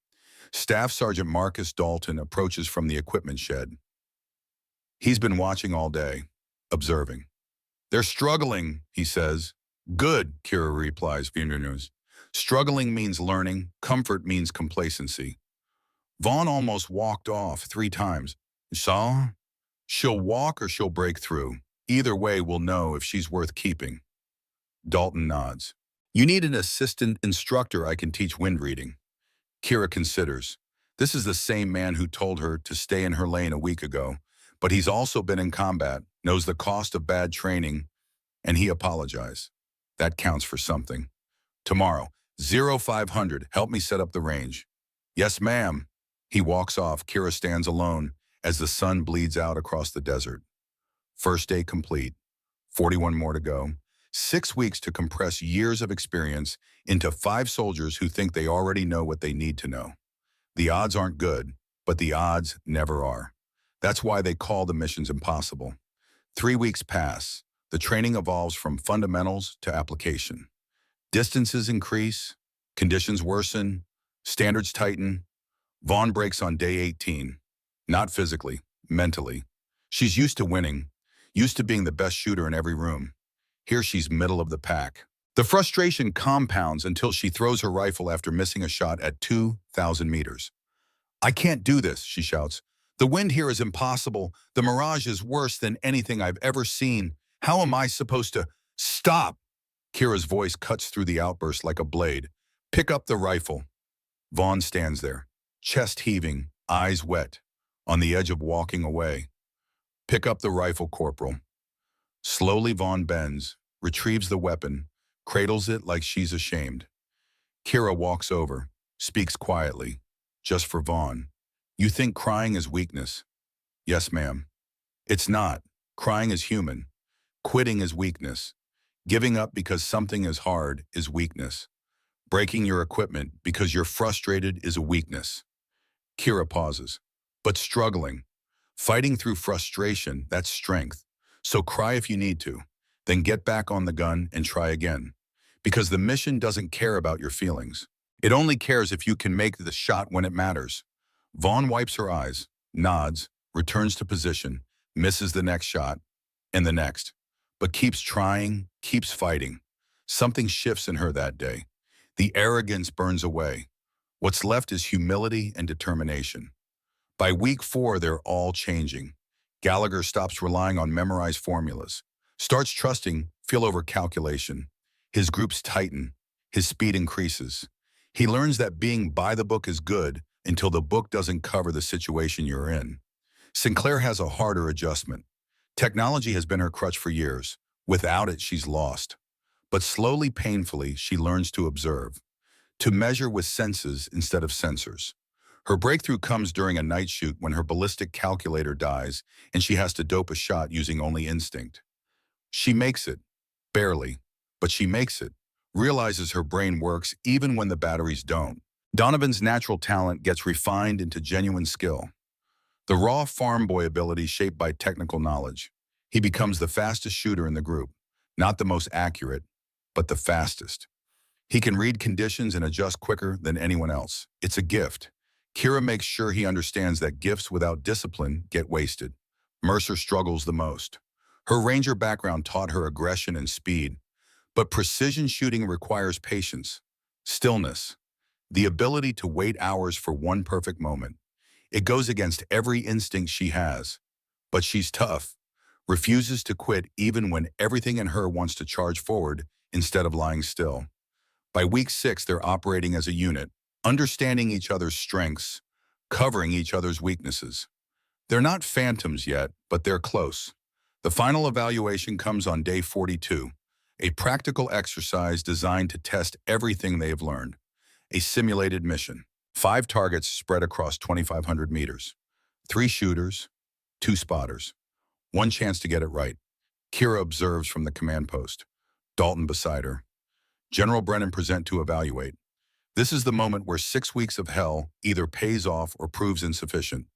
Staff Sergeant Marcus Dalton approaches from the equipment shed. He's been watching all day, observing. They're struggling, he says. Good, Kira replies, news. Struggling means learning, comfort means complacency. Vaughn almost walked off 3 times. Saw? She'll walk or she'll break through. Either way, we'll know if she's worth keeping. Dalton nods. You need an assistant instructor I can teach wind reading. Kira considers. This is the same man who told her to stay in her lane a week ago, but he's also been in combat, knows the cost of bad training, and he apologized. That counts for something. Tomorrow, 0500, help me set up the range. Yes, ma'am. He walks off. Kira stands alone as the sun bleeds out across the desert. First day complete. 41 more to go. 6 weeks to compress years of experience into 5 soldiers who think they already know what they need to know. The odds aren't good, but the odds never are. That's why they call the missions impossible. 3 weeks pass. The training evolves from fundamentals to application. Distances increase, conditions worsen, standards tighten. Vaughn breaks on day 18. Not physically, mentally. She's used to winning, used to being the best shooter in every room. Here she's middle of the pack. The frustration compounds until she throws her rifle after missing a shot at 2,000 meters. I can't do this, she shouts. The wind here is impossible. The mirage is worse than anything I've ever seen. How am I supposed to stop? Kira's voice cuts through the outburst like a blade. Pick up the rifle. Vaughn stands there, chest heaving, eyes wet, on the edge of walking away. Pick up the rifle, Corporal. Slowly Vaughn bends, retrieves the weapon, cradles it like she's ashamed. Kira walks over, speaks quietly, just for Vaughn. You think crying is weakness? Yes, ma'am. It's not. Crying is human. Quitting is weakness. Giving up because something is hard is weakness. Breaking your equipment because you're frustrated is a weakness. Kira pauses. But struggling, fighting through frustration, that's strength. So cry if you need to, then get back on the gun and try again. Because the mission doesn't care about your feelings. It only cares if you can make the shot when it matters. Vaughn wipes her eyes, nods, returns to position, misses the next shot, and the next. But keeps trying, keeps fighting. Something shifts in her that day. The arrogance burns away. What's left is humility and determination. By week 4, they're all changing. Gallagher stops relying on memorized formulas, starts trusting feel over calculation. His groups tighten, his speed increases. He learns that being by the book is good until the book doesn't cover the situation you're in. Sinclair has a harder adjustment. Technology has been her crutch for years. Without it, she's lost. But slowly, painfully, she learns to observe, to measure with senses instead of sensors. Her breakthrough comes during a night shoot when her ballistic calculator dies and she has to dope a shot using only instinct. She makes it, barely, but she makes it, realizes her brain works even when the batteries don't. Donovan's natural talent gets refined into genuine skill. The raw farm boy ability shaped by technical knowledge. He becomes the fastest shooter in the group, not the most accurate, but the fastest. He can read conditions and adjust quicker than anyone else. It's a gift. Kira makes sure he understands that gifts without discipline get wasted. Mercer struggles the most. Her Ranger background taught her aggression and speed, but precision shooting requires patience, stillness, the ability to wait hours for one perfect moment. It goes against every instinct she has, but she's tough, refuses to quit even when everything in her wants to charge forward instead of lying still. By week 6, they're operating as a unit, understanding each other's strengths, covering each other's weaknesses. They're not phantoms yet, but they're close. The final evaluation comes on day 42, a practical exercise designed to test everything they have learned. A simulated mission. 5 targets spread across 2,500 meters. 3 shooters, 2 spotters. 1 chance to get it right. Kira observes from the command post. Dalton beside her. General Brennan present to evaluate. This is the moment where 6 weeks of hell either pays off or proves insufficient.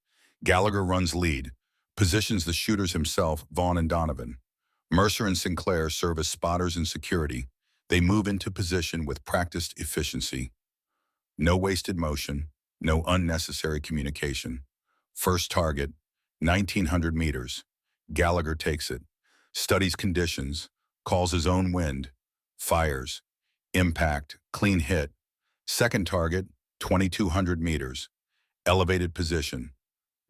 Gallagher runs lead, positions the shooters himself, Vaughn and Donovan. Mercer and Sinclair serve as spotters and security. They move into position with practiced efficiency. No wasted motion, no unnecessary communication. First target, 1,900 meters. Gallagher takes it, studies conditions, calls his own wind, fires. Impact, clean hit. Second target, 2,200 meters. Elevated position.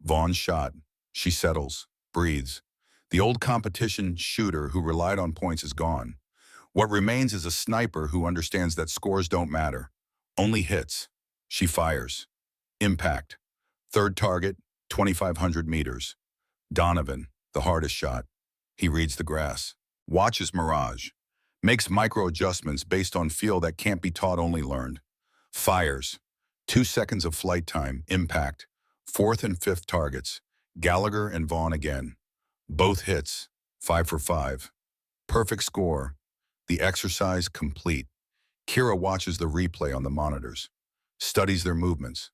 Vaughn's shot. She settles, breathes. The old competition shooter who relied on points is gone. What remains is a sniper who understands that scores don't matter. Only hits. She fires. Impact. Third target, 2,500 meters. Donovan, the hardest shot. He reads the grass. Watches mirage. Makes micro-adjustments based on feel that can't be taught, only learned. Fires. 2 seconds of flight time. Impact. Fourth and fifth targets. Gallagher and Vaughn again. Both hits. 5 for 5. Perfect score. The exercise complete. Kira watches the replay on the monitors. Studies their movements,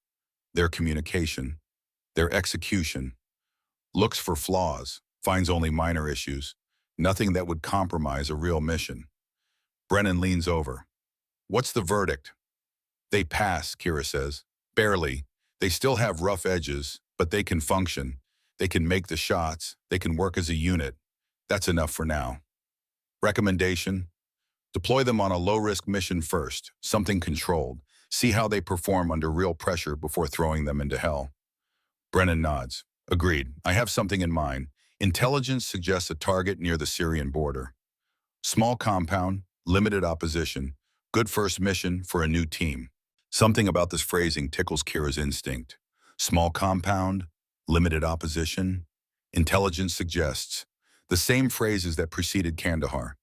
their communication, their execution. Looks for flaws. Finds only minor issues. Nothing that would compromise a real mission. Brennan leans over. What's the verdict? They pass, Kira says. Barely. They still have rough edges, but they can function. They can make the shots. They can work as a unit. That's enough for now. Recommendation? Deploy them on a low-risk mission first, something controlled. See how they perform under real pressure before throwing them into hell. Brennan nods. Agreed. I have something in mind. Intelligence suggests a target near the Syrian border. Small compound, limited opposition, good first mission for a new team. Something about this phrasing tickles Kira's instinct. Small compound, limited opposition. Intelligence suggests. The same phrases that preceded Kandahar.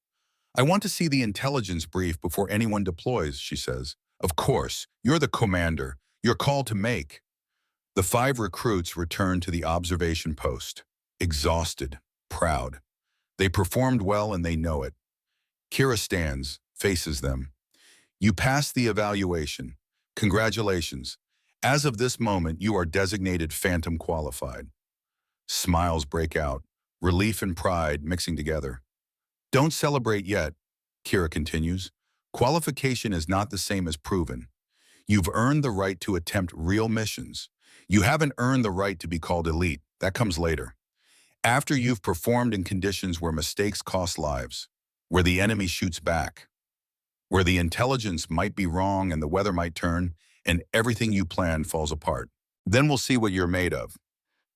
I want to see the intelligence brief before anyone deploys, she says. Of course, you're the commander. You're called to make. The 5 recruits return to the observation post. Exhausted, proud. They performed well and they know it. Kira stands, faces them. You passed the evaluation. Congratulations. As of this moment, you are designated Phantom Qualified. Smiles break out, relief and pride mixing together. Don't celebrate yet, Kira continues. Qualification is not the same as proven. You've earned the right to attempt real missions. You haven't earned the right to be called elite. That comes later. After you've performed in conditions where mistakes cost lives, where the enemy shoots back, where the intelligence might be wrong and the weather might turn, and everything you planned falls apart. Then we'll see what you're made of.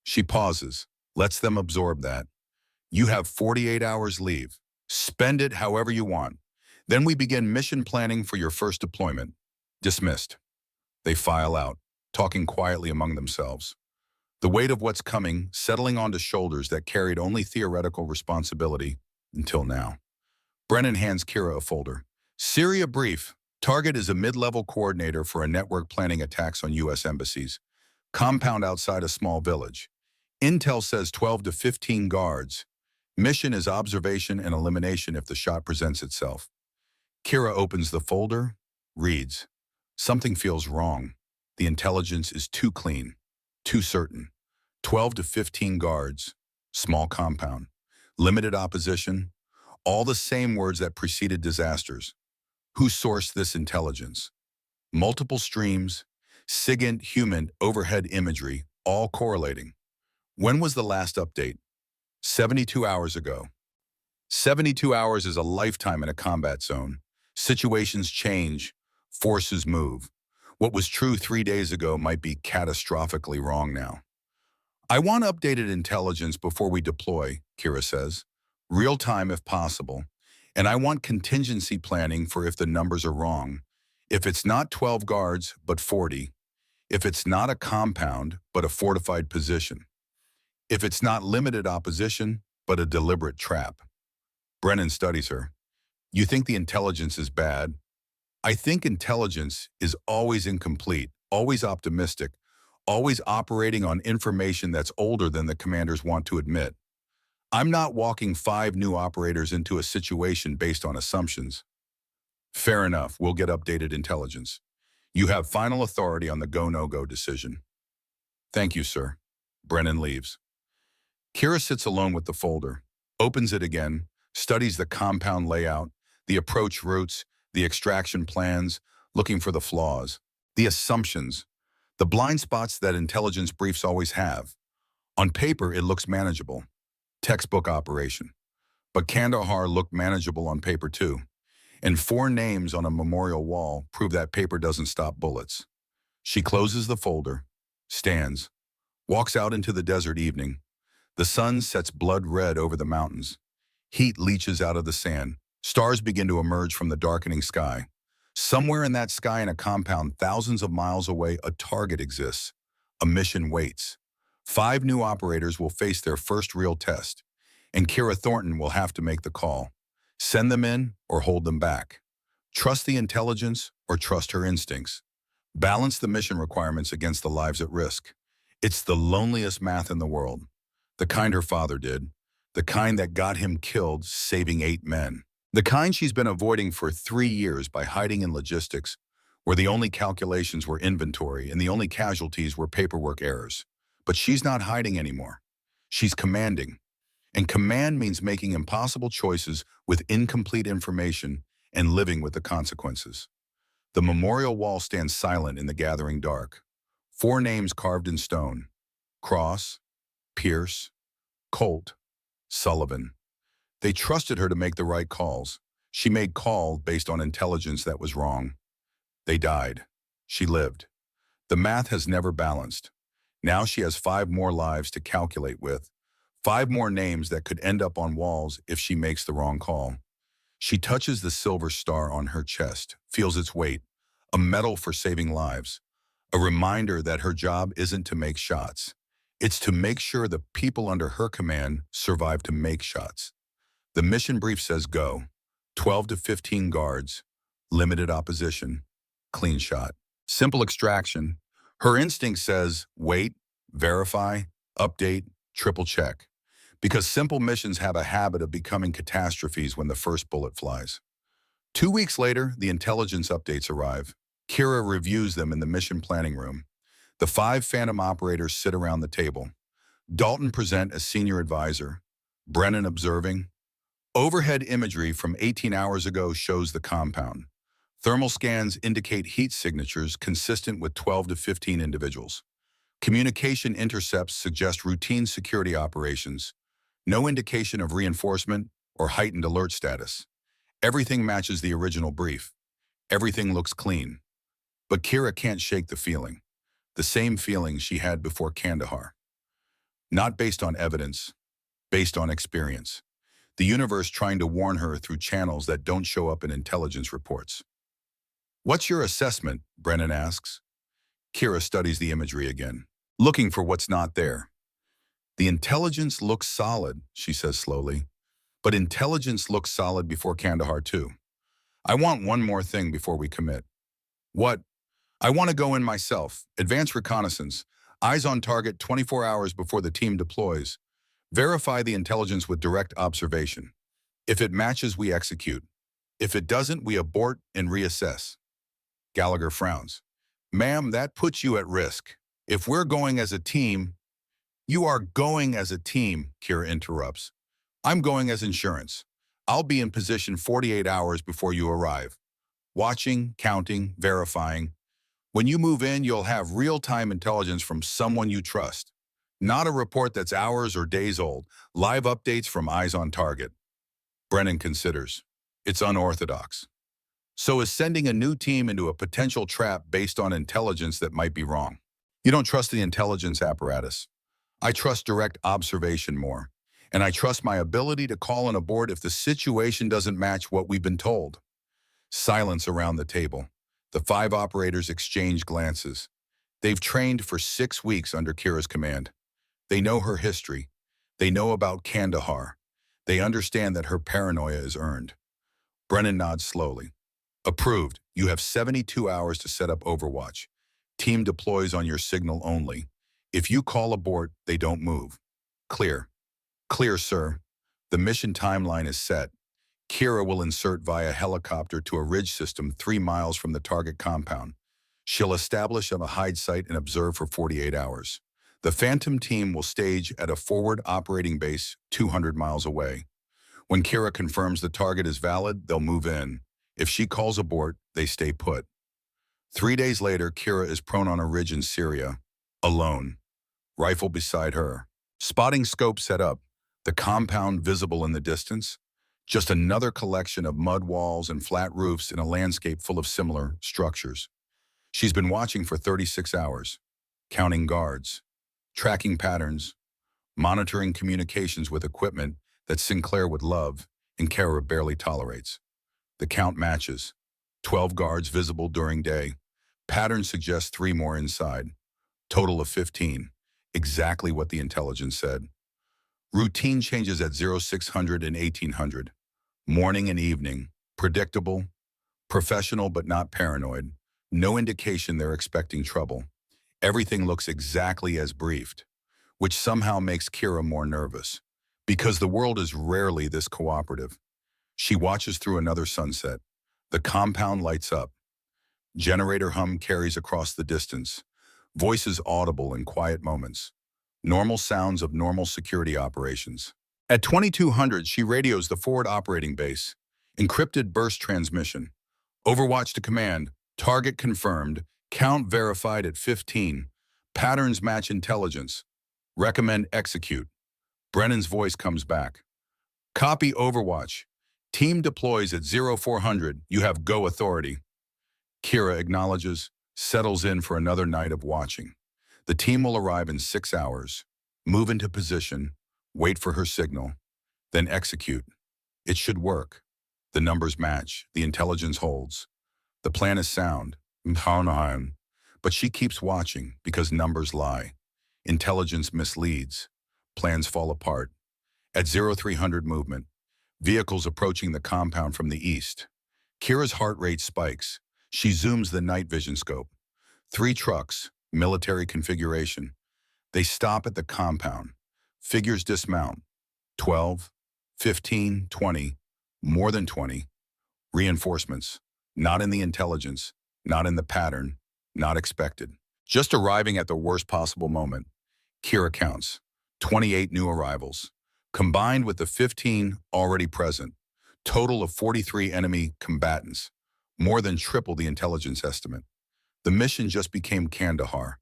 She pauses, lets them absorb that. You have 48 hours leave. Spend it however you want. Then we begin mission planning for your first deployment. Dismissed. They file out. talking quietly among themselves. The weight of what's coming settling onto shoulders that carried only theoretical responsibility until now. Brennan hands Kira a folder. Syria brief. Target is a mid-level coordinator for a network planning attacks on U.S. embassies. Compound outside a small village. Intel says 12 to 15 guards. Mission is observation and elimination if the shot presents itself. Kira opens the folder, reads. Something feels wrong. The intelligence is too clean, too certain. 12 to 15 guards, small compound, limited opposition, all the same words that preceded disasters. Who sourced this intelligence? Multiple streams, SIGINT human overhead imagery, all correlating. When was the last update? 72 hours ago. 72 hours is a lifetime in a combat zone. Situations change, forces move. What was true 3 days ago might be catastrophically wrong now. I want updated intelligence before we deploy, Kira says. Real time if possible. And I want contingency planning for if the numbers are wrong. If it's not 12 guards, but 40. If it's not a compound, but a fortified position. If it's not limited opposition, but a deliberate trap. Brennan studies her. You think the intelligence is bad? I think intelligence is always incomplete, always optimistic, always operating on information that's older than the commanders want to admit. I'm not walking 5 new operators into a situation based on assumptions. Fair enough, we'll get updated intelligence. You have final authority on the go-no-go decision. Thank you, sir. Brennan leaves. Kira sits alone with the folder, opens it again, studies the compound layout, the approach routes, the extraction plans, looking for the flaws, the assumptions, the blind spots that intelligence briefs always have. On paper, it looks manageable. Textbook operation. But Kandahar looked manageable on paper too. And 4 names on a memorial wall prove that paper doesn't stop bullets. She closes the folder, stands, walks out into the desert evening. The sun sets blood red over the mountains. Heat leaches out of the sand. Stars begin to emerge from the darkening sky. Somewhere in that sky in a compound thousands of miles away, a target exists. A mission waits. 5 new operators will face their first real test, and Kira Thornton will have to make the call. Send them in or hold them back. Trust the intelligence or trust her instincts. Balance the mission requirements against the lives at risk. It's the loneliest math in the world. The kind her father did. The kind that got him killed, saving 8 men. The kind she's been avoiding for 3 years by hiding in logistics, where the only calculations were inventory and the only casualties were paperwork errors. But she's not hiding anymore. She's commanding. And command means making impossible choices with incomplete information and living with the consequences. The memorial wall stands silent in the gathering dark. 4 names carved in stone. Cross, Pierce, Colt, Sullivan. They trusted her to make the right calls. She made calls based on intelligence that was wrong. They died. She lived. The math has never balanced. Now she has 5 more lives to calculate with. 5 more names that could end up on walls if she makes the wrong call. She touches the silver star on her chest, feels its weight, a medal for saving lives, a reminder that her job isn't to make shots. It's to make sure the people under her command survive to make shots. The mission brief says go, 12 to 15 guards, limited opposition, clean shot. Simple extraction. Her instinct says wait, verify, update, triple check. Because simple missions have a habit of becoming catastrophes when the first bullet flies. 2 weeks later, the intelligence updates arrive. Kira reviews them in the mission planning room. The 5 Phantom operators sit around the table. Dalton present as senior advisor. Brennan observing. Overhead imagery from 18 hours ago shows the compound. Thermal scans indicate heat signatures consistent with 12 to 15 individuals. Communication intercepts suggest routine security operations. No indication of reinforcement or heightened alert status. Everything matches the original brief. Everything looks clean. But Kira can't shake the feeling. The same feeling she had before Kandahar. Not based on evidence, based on experience. The universe trying to warn her through channels that don't show up in intelligence reports. What's your assessment? Brennan asks. Kira studies the imagery again, looking for what's not there. The intelligence looks solid, she says slowly. But intelligence looks solid before Kandahar too. I want one more thing before we commit. What? I want to go in myself, advance reconnaissance, eyes on target 24 hours before the team deploys, verify the intelligence with direct observation. If it matches, we execute. If it doesn't, we abort and reassess. Gallagher frowns. Ma'am, that puts you at risk. If we're going as a team, you are going as a team, Kira interrupts. I'm going as insurance. I'll be in position 48 hours before you arrive. Watching, counting, verifying. When you move in, you'll have real-time intelligence from someone you trust. Not a report that's hours or days old. Live updates from eyes on target. Brennan considers. It's unorthodox. So is sending a new team into a potential trap based on intelligence that might be wrong. You don't trust the intelligence apparatus. I trust direct observation more. And I trust my ability to call an abort if the situation doesn't match what we've been told. Silence around the table. The 5 operators exchange glances. They've trained for 6 weeks under Kira's command. They know her history. They know about Kandahar. They understand that her paranoia is earned. Brennan nods slowly. Approved. You have 72 hours to set up Overwatch. Team deploys on your signal only. If you call abort, they don't move. Clear. Clear, sir. The mission timeline is set. Kira will insert via helicopter to a ridge system 3 miles from the target compound. She'll establish a hide site and observe for 48 hours. The Phantom team will stage at a forward operating base 200 miles away. When Kira confirms the target is valid, they'll move in. If she calls abort, they stay put. 3 days later, Kira is prone on a ridge in Syria, alone. Rifle beside her. Spotting scope set up. The compound visible in the distance. Just another collection of mud walls and flat roofs in a landscape full of similar structures. She's been watching for 36 hours, counting guards, tracking patterns, monitoring communications with equipment that Sinclair would love and Kara barely tolerates. The count matches. 12 guards visible during day. Pattern suggests 3 more inside. Total of 15. Exactly what the intelligence said. Routine changes at 0600 and 1800. Morning and evening. Predictable. Professional but not paranoid. No indication they're expecting trouble. Everything looks exactly as briefed, which somehow makes Kira more nervous, because the world is rarely this cooperative. She watches through another sunset. The compound lights up. Generator hum carries across the distance. Voices audible in quiet moments. Normal sounds of normal security operations. At 2200, she radios the forward operating base. Encrypted burst transmission. Overwatch to command. Target confirmed. Count verified at 15. Patterns match intelligence. Recommend execute. Brennan's voice comes back. Copy Overwatch. Team deploys at 0400. You have go authority. Kira acknowledges, settles in for another night of watching. The team will arrive in 6 hours, move into position, wait for her signal, then execute. It should work. The numbers match, the intelligence holds. The plan is sound, but she keeps watching because numbers lie. Intelligence misleads. Plans fall apart. At 0300 movement, vehicles approaching the compound from the east. Kira's heart rate spikes. She zooms the night vision scope. 3 trucks, military configuration. They stop at the compound. Figures dismount. 12, 15, 20, more than 20. Reinforcements. Not in the intelligence, not in the pattern, not expected. Just arriving at the worst possible moment. Kira counts. 28 new arrivals. Combined with the 15 already present. Total of 43 enemy combatants. More than triple the intelligence estimate. The mission just became Kandahar.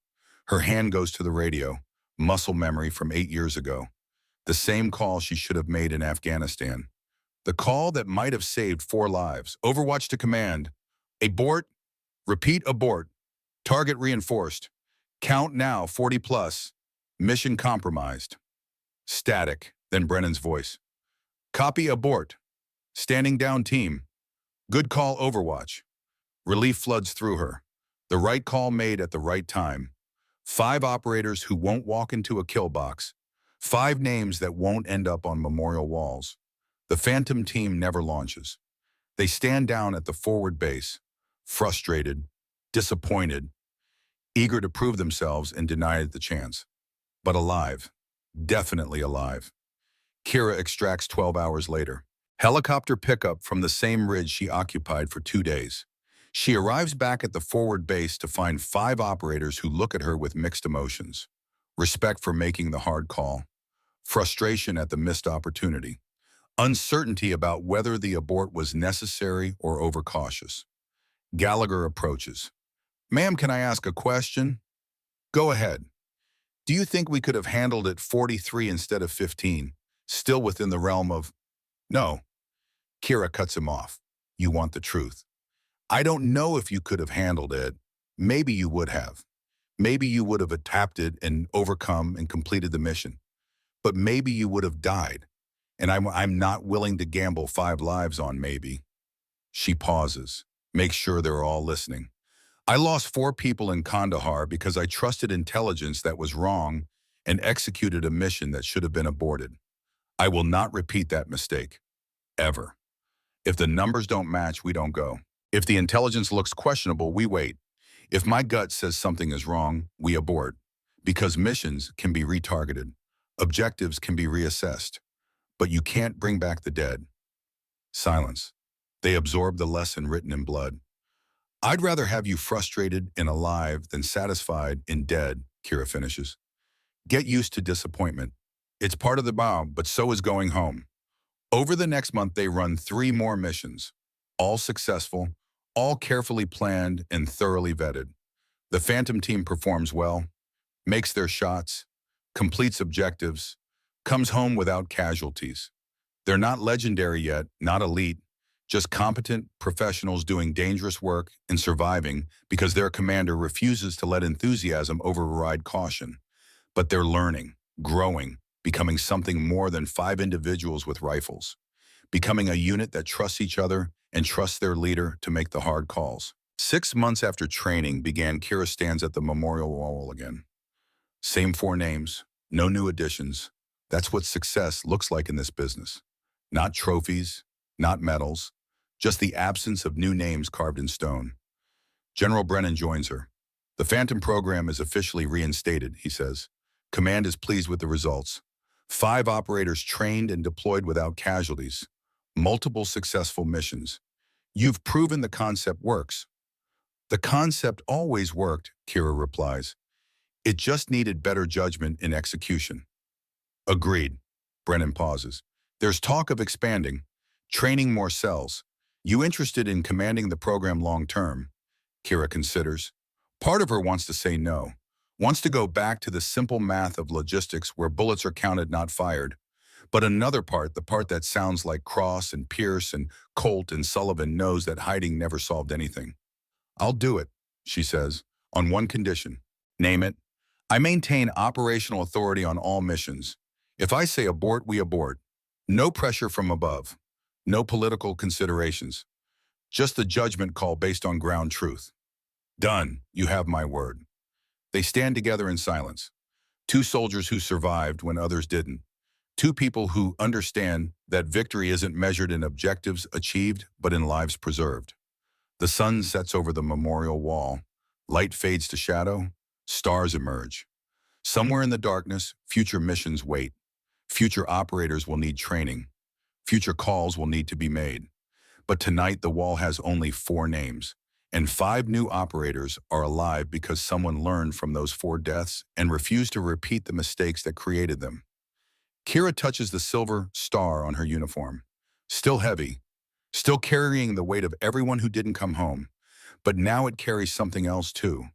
Her hand goes to the radio, muscle memory from 8 years ago. The same call she should have made in Afghanistan. The call that might have saved 4 lives. Overwatch to command. Abort. Repeat abort. Target reinforced. Count now 40 plus. Mission compromised. Static, then Brennan's voice. Copy abort. Standing down team. Good call Overwatch. Relief floods through her. The right call made at the right time. 5 operators who won't walk into a kill box. 5 names that won't end up on memorial walls. The Phantom team never launches. They stand down at the forward base, frustrated, disappointed, eager to prove themselves and denied the chance. But alive. Definitely alive. Kira extracts 12 hours later. Helicopter pickup from the same ridge she occupied for 2 days. She arrives back at the forward base to find 5 operators who look at her with mixed emotions. Respect for making the hard call. Frustration at the missed opportunity. Uncertainty about whether the abort was necessary or overcautious. Gallagher approaches. "Ma'am, can I ask a question?" "Go ahead." "Do you think we could have handled it 43 instead of 15? Still within the realm of—" "No." Kira cuts him off. "You want the truth. I don't know if you could have handled it. Maybe you would have. Maybe you would have adapted and overcome and completed the mission. But maybe you would have died. And I'm not willing to gamble 5 lives on maybe." She pauses, makes sure they're all listening. "I lost 4 people in Kandahar because I trusted intelligence that was wrong and executed a mission that should have been aborted. I will not repeat that mistake. Ever. If the numbers don't match, we don't go. If the intelligence looks questionable, we wait. If my gut says something is wrong, we abort. Because missions can be retargeted. Objectives can be reassessed. But you can't bring back the dead." Silence. They absorb the lesson written in blood. "I'd rather have you frustrated and alive than satisfied and dead," Kira finishes. "Get used to disappointment. It's part of the bomb, but so is going home." Over the next month, they run 3 more missions. All successful, all carefully planned and thoroughly vetted. The Phantom team performs well, makes their shots, completes objectives, comes home without casualties. They're not legendary yet, not elite, just competent professionals doing dangerous work and surviving because their commander refuses to let enthusiasm override caution. But they're learning, growing, becoming something more than 5 individuals with rifles, becoming a unit that trusts each other and trusts their leader to make the hard calls. 6 months after training began, Kira stands at the memorial wall again. Same 4 names, no new additions. That's what success looks like in this business. Not trophies, not medals, just the absence of new names carved in stone. General Brennan joins her. "The Phantom program is officially reinstated," he says. "Command is pleased with the results. 5 operators trained and deployed without casualties. Multiple successful missions. You've proven the concept works." "The concept always worked," Kira replies. "It just needed better judgment in execution." "Agreed." Brennan pauses. "There's talk of expanding, training more cells. You interested in commanding the program long term?" Kira considers. Part of her wants to say no, wants to go back to the simple math of logistics where bullets are counted, not fired. But another part, the part that sounds like Cross and Pierce and Colt and Sullivan, knows that hiding never solved anything. "I'll do it," she says, "on one condition." "Name it." "I maintain operational authority on all missions. If I say abort, we abort. No pressure from above. No political considerations. Just the judgment call based on ground truth." "Done. You have my word." They stand together in silence. 2 soldiers who survived when others didn't. 2 people who understand that victory isn't measured in objectives achieved, but in lives preserved. The sun sets over the memorial wall. Light fades to shadow. Stars emerge. Somewhere in the darkness, future missions wait. Future operators will need training. Future calls will need to be made. But tonight, the wall has only 4 names. And 5 new operators are alive because someone learned from those 4 deaths and refused to repeat the mistakes that created them. Kira touches the silver star on her uniform. Still heavy. Still carrying the weight of everyone who didn't come home. But now it carries something else too.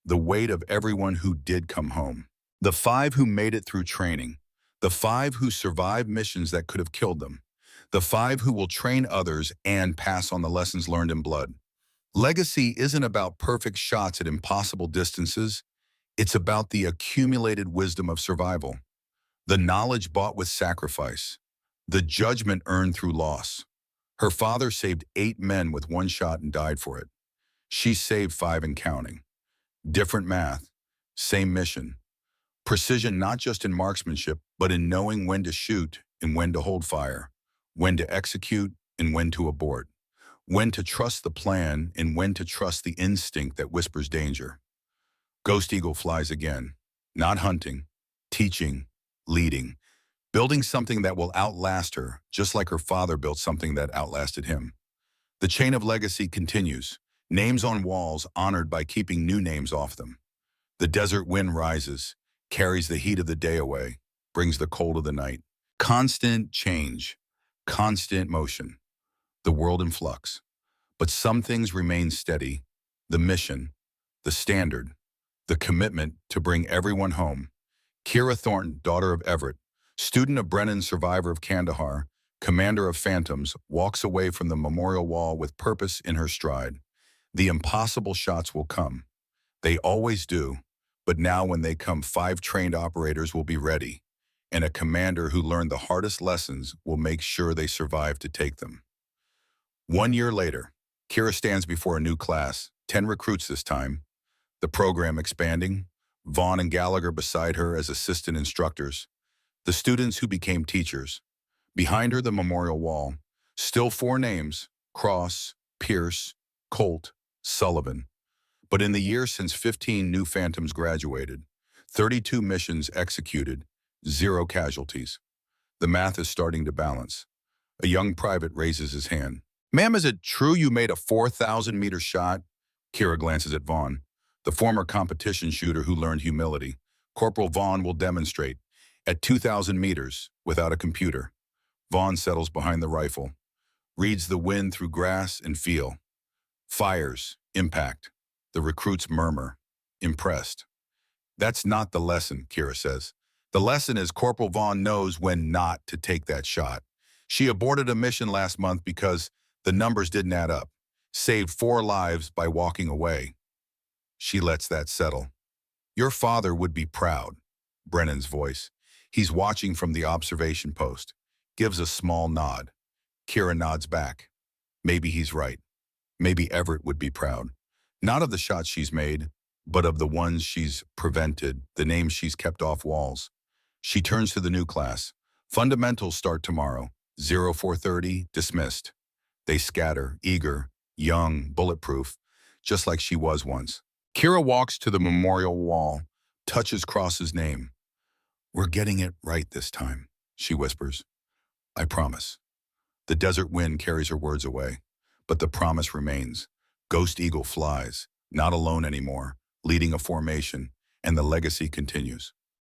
The weight of everyone who did come home. The 5 who made it through training. The 5 who survived missions that could have killed them. The 5 who will train others and pass on the lessons learned in blood. Legacy isn't about perfect shots at impossible distances. It's about the accumulated wisdom of survival. The knowledge bought with sacrifice. The judgment earned through loss. Her father saved 8 men with 1 shot and died for it. She saved 5 and counting. Different math, same mission. Precision not just in marksmanship, but in knowing when to shoot and when to hold fire, when to execute and when to abort, when to trust the plan and when to trust the instinct that whispers danger. Ghost Eagle flies again, not hunting, teaching, leading, building something that will outlast her, just like her father built something that outlasted him. The chain of legacy continues, names on walls honored by keeping new names off them. The desert wind rises, carries the heat of the day away, brings the cold of the night. Constant change, constant motion, the world in flux. But some things remain steady, the mission, the standard, the commitment to bring everyone home. Kira Thornton, daughter of Everett, student of Brennan, survivor of Kandahar, commander of Phantoms, walks away from the memorial wall with purpose in her stride. The impossible shots will come. They always do, but now when they come, 5 trained operators will be ready, and a commander who learned the hardest lessons will make sure they survive to take them. 1 year later, Kira stands before a new class, 10 recruits this time, the program expanding, Vaughn and Gallagher beside her as assistant instructors, the students who became teachers. Behind her, the memorial wall, still 4 names, Cross, Pierce, Colt, Sullivan. But in the years since 15 new Phantoms graduated, 32 missions executed, 0 casualties. The math is starting to balance. A young private raises his hand. "Ma'am, is it true you made a 4,000-meter shot?" Kira glances at Vaughn, the former competition shooter who learned humility. Corporal Vaughn will demonstrate. At 2,000 meters, without a computer. Vaughn settles behind the rifle, reads the wind through grass and feel. Fires, impact. The recruits murmur, impressed. "That's not the lesson," Kira says. "The lesson is Corporal Vaughn knows when not to take that shot. She aborted a mission last month because the numbers didn't add up. Saved 4 lives by walking away. She lets that settle. Your father would be proud." Brennan's voice. He's watching from the observation post. Gives a small nod. Kira nods back. Maybe he's right. Maybe Everett would be proud. Not of the shots she's made, but of the ones she's prevented, the names she's kept off walls. She turns to the new class. Fundamentals start tomorrow. 0430, dismissed. They scatter, eager, young, bulletproof, just like she was once. Kira walks to the memorial wall, touches Cross's name. "We're getting it right this time," she whispers. "I promise." The desert wind carries her words away, but the promise remains. Ghost Eagle flies, not alone anymore, leading a formation, and the legacy continues.